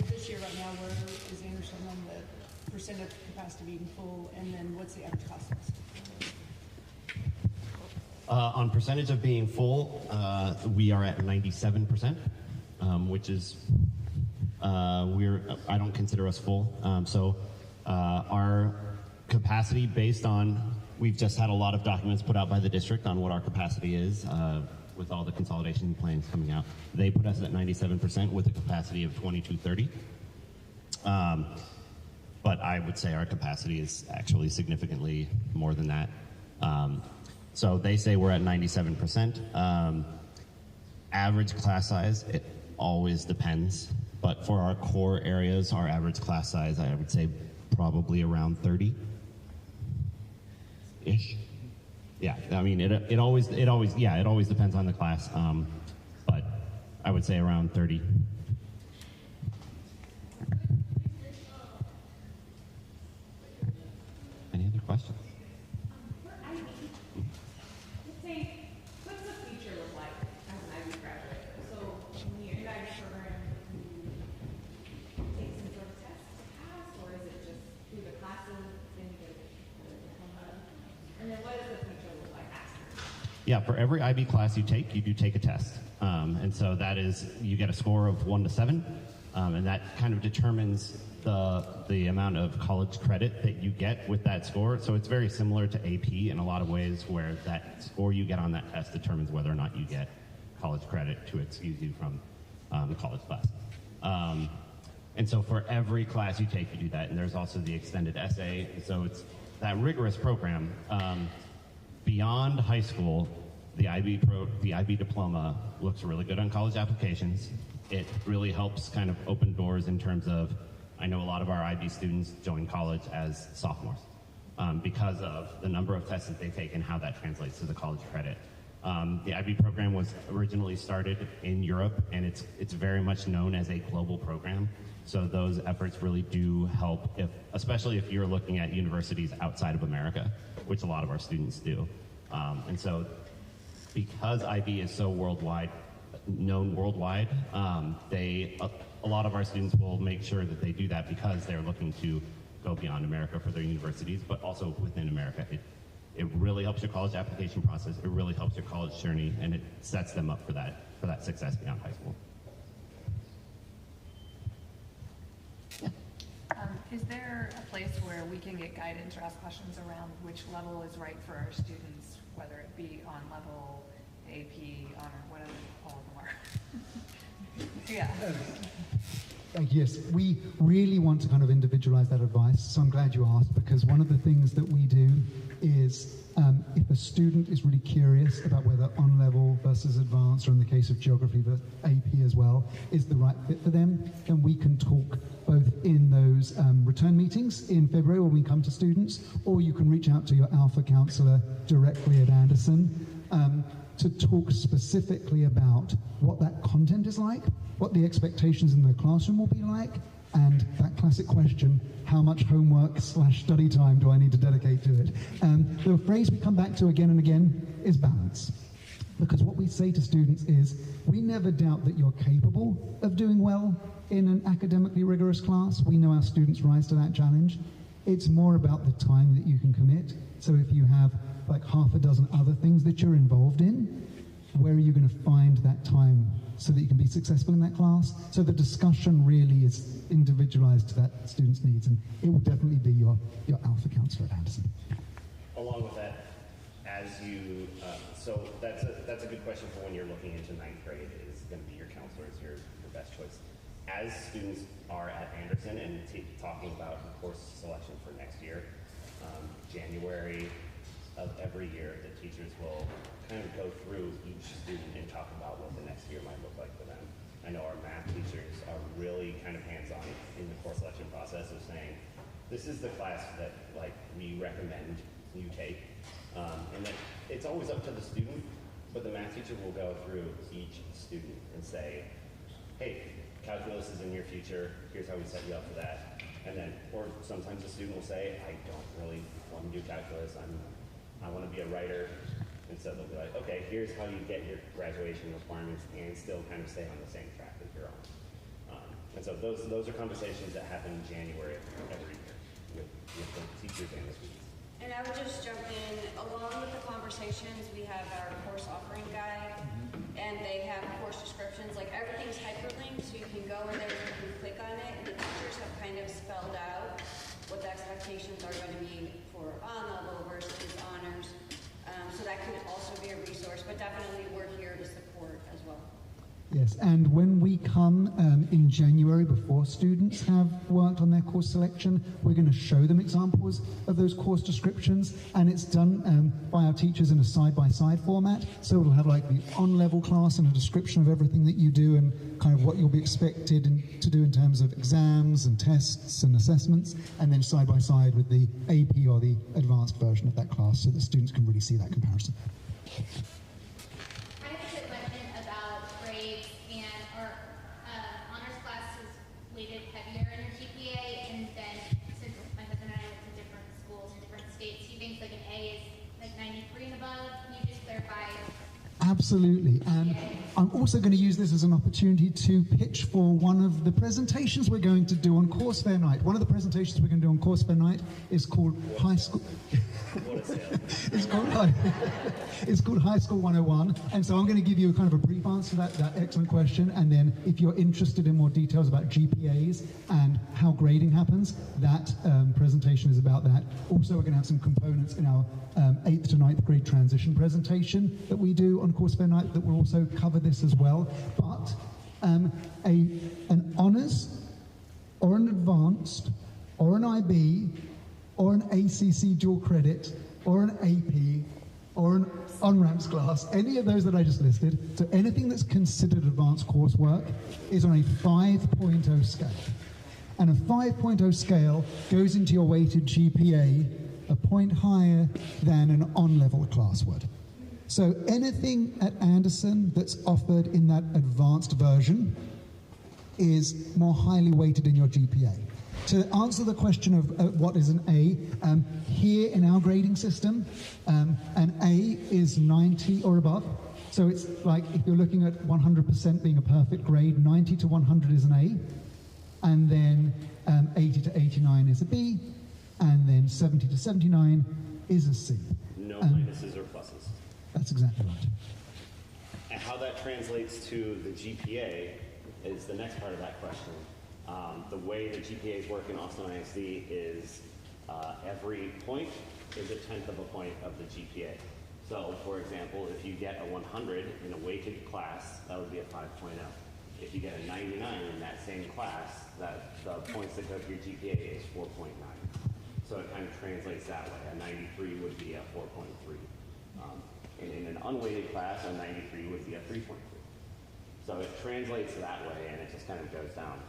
this year right now, where is Anderson on the percent of capacity being full, and then what's the average cost? On percentage of being full, we are at 97%, which is, I don't consider us full. So our capacity based on, we've just had a lot of documents put out by the district on what our capacity is with all the consolidation plans coming out. They put us at 97% with a capacity of 2230. But I would say our capacity is actually significantly more than that. So they say we're at 97%. Average class size, it always depends. But for our core areas, our average class size, I would say probably around 30-ish. Yeah, I mean, it always depends on the class. But I would say around 30. Any other questions? What's the future look like as an IB graduate? So when you're in the IB program, you take some sort of test to pass, or is it just through the classes, then you get a diploma? And then what does the future look like after? Yeah, for every IB class you do take a test. And so that is, you get a score of 1 to 7, and that kind of determines the amount of college credit that you get with that score. So it's very similar to AP in a lot of ways, where that score you get on that test determines whether or not you get college credit to excuse you from the college class. And so for every class you take, you do that. And there's also the extended essay. So it's that rigorous program. Beyond high school, the IB diploma looks really good on college applications. It really helps kind of open doors in terms of, I know a lot of our IB students join college as sophomores because of the number of tests that they take and how that translates to the college credit. The IB program was originally started in Europe, and it's very much known as a global program. So those efforts really do help, especially if you're looking at universities outside of America, which a lot of our students do. And so because IB is so known worldwide, a lot of our students will make sure that they do that because they're looking to go beyond America for their universities, but also within America. It really helps your college application process. It really helps your college journey, and it sets them up for that success beyond high school. Is there a place where we can get guidance or ask questions around which level is right for our students, whether it be on level, AP, honor, whatever all of them are? Yeah. Thank you. Yes, we really want to kind of individualize that advice, so I'm glad you asked, because one of the things that we do is if a student is really curious about whether on-level versus advanced, or in the case of geography, the AP as well, is the right fit for them, then we can talk both in those return meetings in February when we come to students, or you can reach out to your Alpha counselor directly at Anderson to talk specifically about what that content is like, what the expectations in the classroom will be like, and that classic question, how much homework / study time do I need to dedicate to it? The phrase we come back to again and again is balance. Because what we say to students is, we never doubt that you're capable of doing well in an academically rigorous class. We know our students rise to that challenge. It's more about the time that you can commit. So if you have like half a dozen other things that you're involved in, where are you going to find that time so that you can be successful in that class? So the discussion really is individualized to that student's needs, and it will definitely be your Alpha counselor at Anderson. Along with that, as you, so that's a good question for when you're looking into 9th grade, is going to be your counselor is your best choice. As students are at Anderson and talking about course selection for next year, January of every year, the teachers will kind of go through each student and talk about what the next year might look like for them. I know our math teachers are really kind of hands-on in the course selection process of saying, this is the class that like we recommend you take. And then it's always up to the student, but the math teacher will go through each student and say, hey, calculus is in your future, here's how we set you up for that. And then, or sometimes the student will say, I don't really want to do calculus, I want to be a writer. And so they'll be like, okay, here's how you get your graduation requirements and still kind of stay on the same track that you're on. And so those are conversations that happen in January every year with the teachers and the students. And I would just jump in, along with the conversations, we have our course offering guide, and they have course descriptions, like everything's hyperlinked, so you can go in there and you can click on it, and the teachers have kind of spelled out what the expectations are going to be for on-level versus honors. So that can also be a resource, but definitely we're here to support as well. Yes, and when we come in January, before students have worked on their course selection, we're going to show them examples of those course descriptions, and it's done by our teachers in a side-by-side format. So it'll have like the on-level class and a description of everything that you do and kind of what you'll be expected to do in terms of exams and tests and assessments, and then side-by-side with the AP or the advanced version of that class so that students can really see that comparison. Absolutely, and I'm also going to use this as an opportunity to pitch for one of the presentations we're going to do on Course Fair Night. One of the presentations we're going to do on Course Fair Night is called High School. It's called High School 101, and so I'm going to give you a kind of a brief answer to that excellent question, and then if you're interested in more details about GPAs and how grading happens, that presentation is about that. Also, we're going to have some components in our 8th to 9th grade transition presentation that we do on Course Fair Night that will also cover this as well. But an honours or an advanced or an IB or an ACC dual credit or an AP or an on-ramps class, any of those that I just listed, so anything that's considered advanced coursework is on a 5.0 scale. And a 5.0 scale goes into your weighted GPA a point higher than an on-level class would. So anything at Anderson that's offered in that advanced version is more highly weighted in your GPA. To answer the question of what is an A, here in our grading system, an A is 90 or above. So it's like if you're looking at 100% being a perfect grade, 90 to 100 is an A, and then 80 to 89 is a B, and then 70 to 79 is a C. No minuses or pluses. That's exactly right. And how that translates to the GPA is the next part of that question. The way the GPAs work in Austin ISD is every point is a 1/10 of a point of the GPA. So, for example, if you get a 100 in a weighted class, that would be a 5.0. If you get a 99 in that same class, that the points that go to your GPA is 4.9. So it kind of translates that way. A 93 would be a 4.3. And in an unweighted class, a 93 would be a 3.3. So it translates that way, and it just kind of goes down.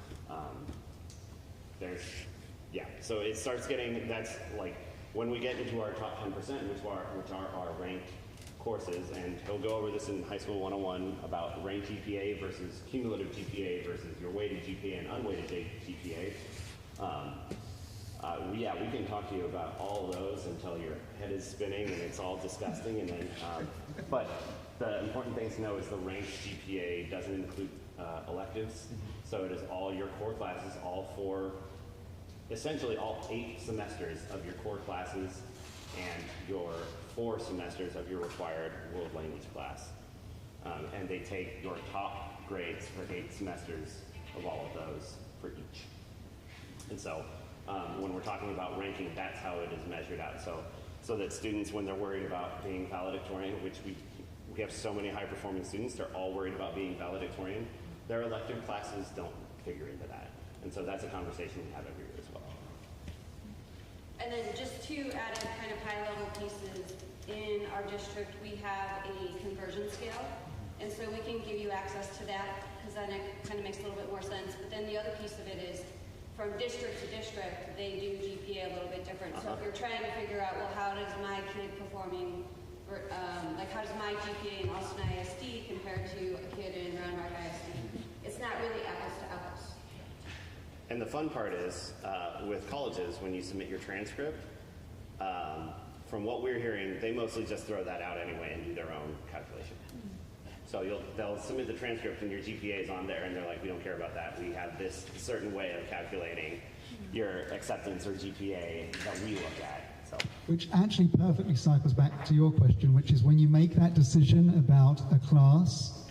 So it starts getting, that's like, when we get into our top 10%, which are our ranked courses, and he'll go over this in High School 101 about ranked GPA versus cumulative GPA versus your weighted GPA and unweighted GPA. We can talk to you about all of those until your head is spinning and it's all disgusting. And then, but the important thing to know is the ranked GPA doesn't include electives, so it is all your core classes, essentially all 8 semesters of your core classes and your 4 semesters of your required world language class. And they take your top grades for 8 semesters of all of those for each. And so when we're talking about ranking, that's how it is measured out. So that students, when they're worried about being valedictorian, which we have so many high-performing students, they're all worried about being valedictorian. Their elective classes don't figure into that. And so that's a conversation we have every year as well. And then just 2 added kind of high-level pieces. In our district, we have a conversion scale. And so we can give you access to that because then it kind of makes a little bit more sense. But then the other piece of it is from district to district, they do GPA a little bit different. So if you're trying to figure out, well, how does my kid performing, how does my GPA in Austin ISD compare to a kid in Round Rock ISD? It's not really apples to apples. And the fun part is, with colleges, when you submit your transcript, from what we're hearing, they mostly just throw that out anyway and do their own calculation. So they'll submit the transcript and your GPA is on there and they're like, we don't care about that. We have this certain way of calculating your acceptance or GPA that we look at. So. Which actually perfectly cycles back to your question, which is when you make that decision about a class,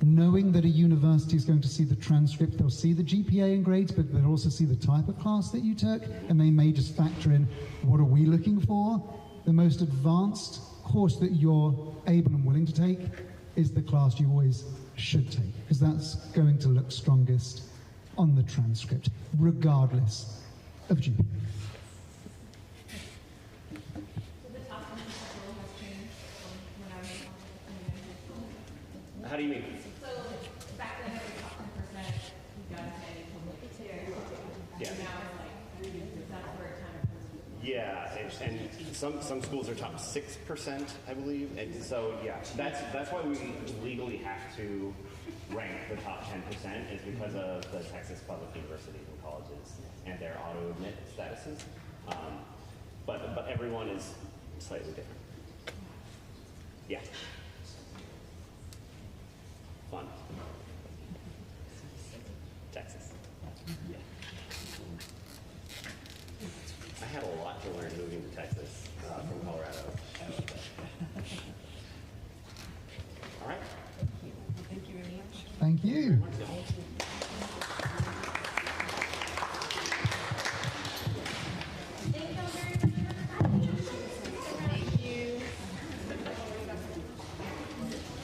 knowing that a university is going to see the transcript, they'll see the GPA and grades, but they'll also see the type of class that you took, and they may just factor in, what are we looking for? The most advanced course that you're able and willing to take is the class you always should take, because that's going to look strongest on the transcript, regardless of GPA. How do you mean? So back then it was top 10%, you guys made Yeah. and now it's like, that's where it kind of comes. Yeah, and some schools are top 6%, I believe, and so yeah, that's why we legally have to rank the top 10% is because of the Texas public universities and colleges and their auto-admit statuses. But everyone is slightly different. Yeah. Fun. Texas. Yeah. I had a lot to learn moving to Texas from Colorado. All right. Thank you.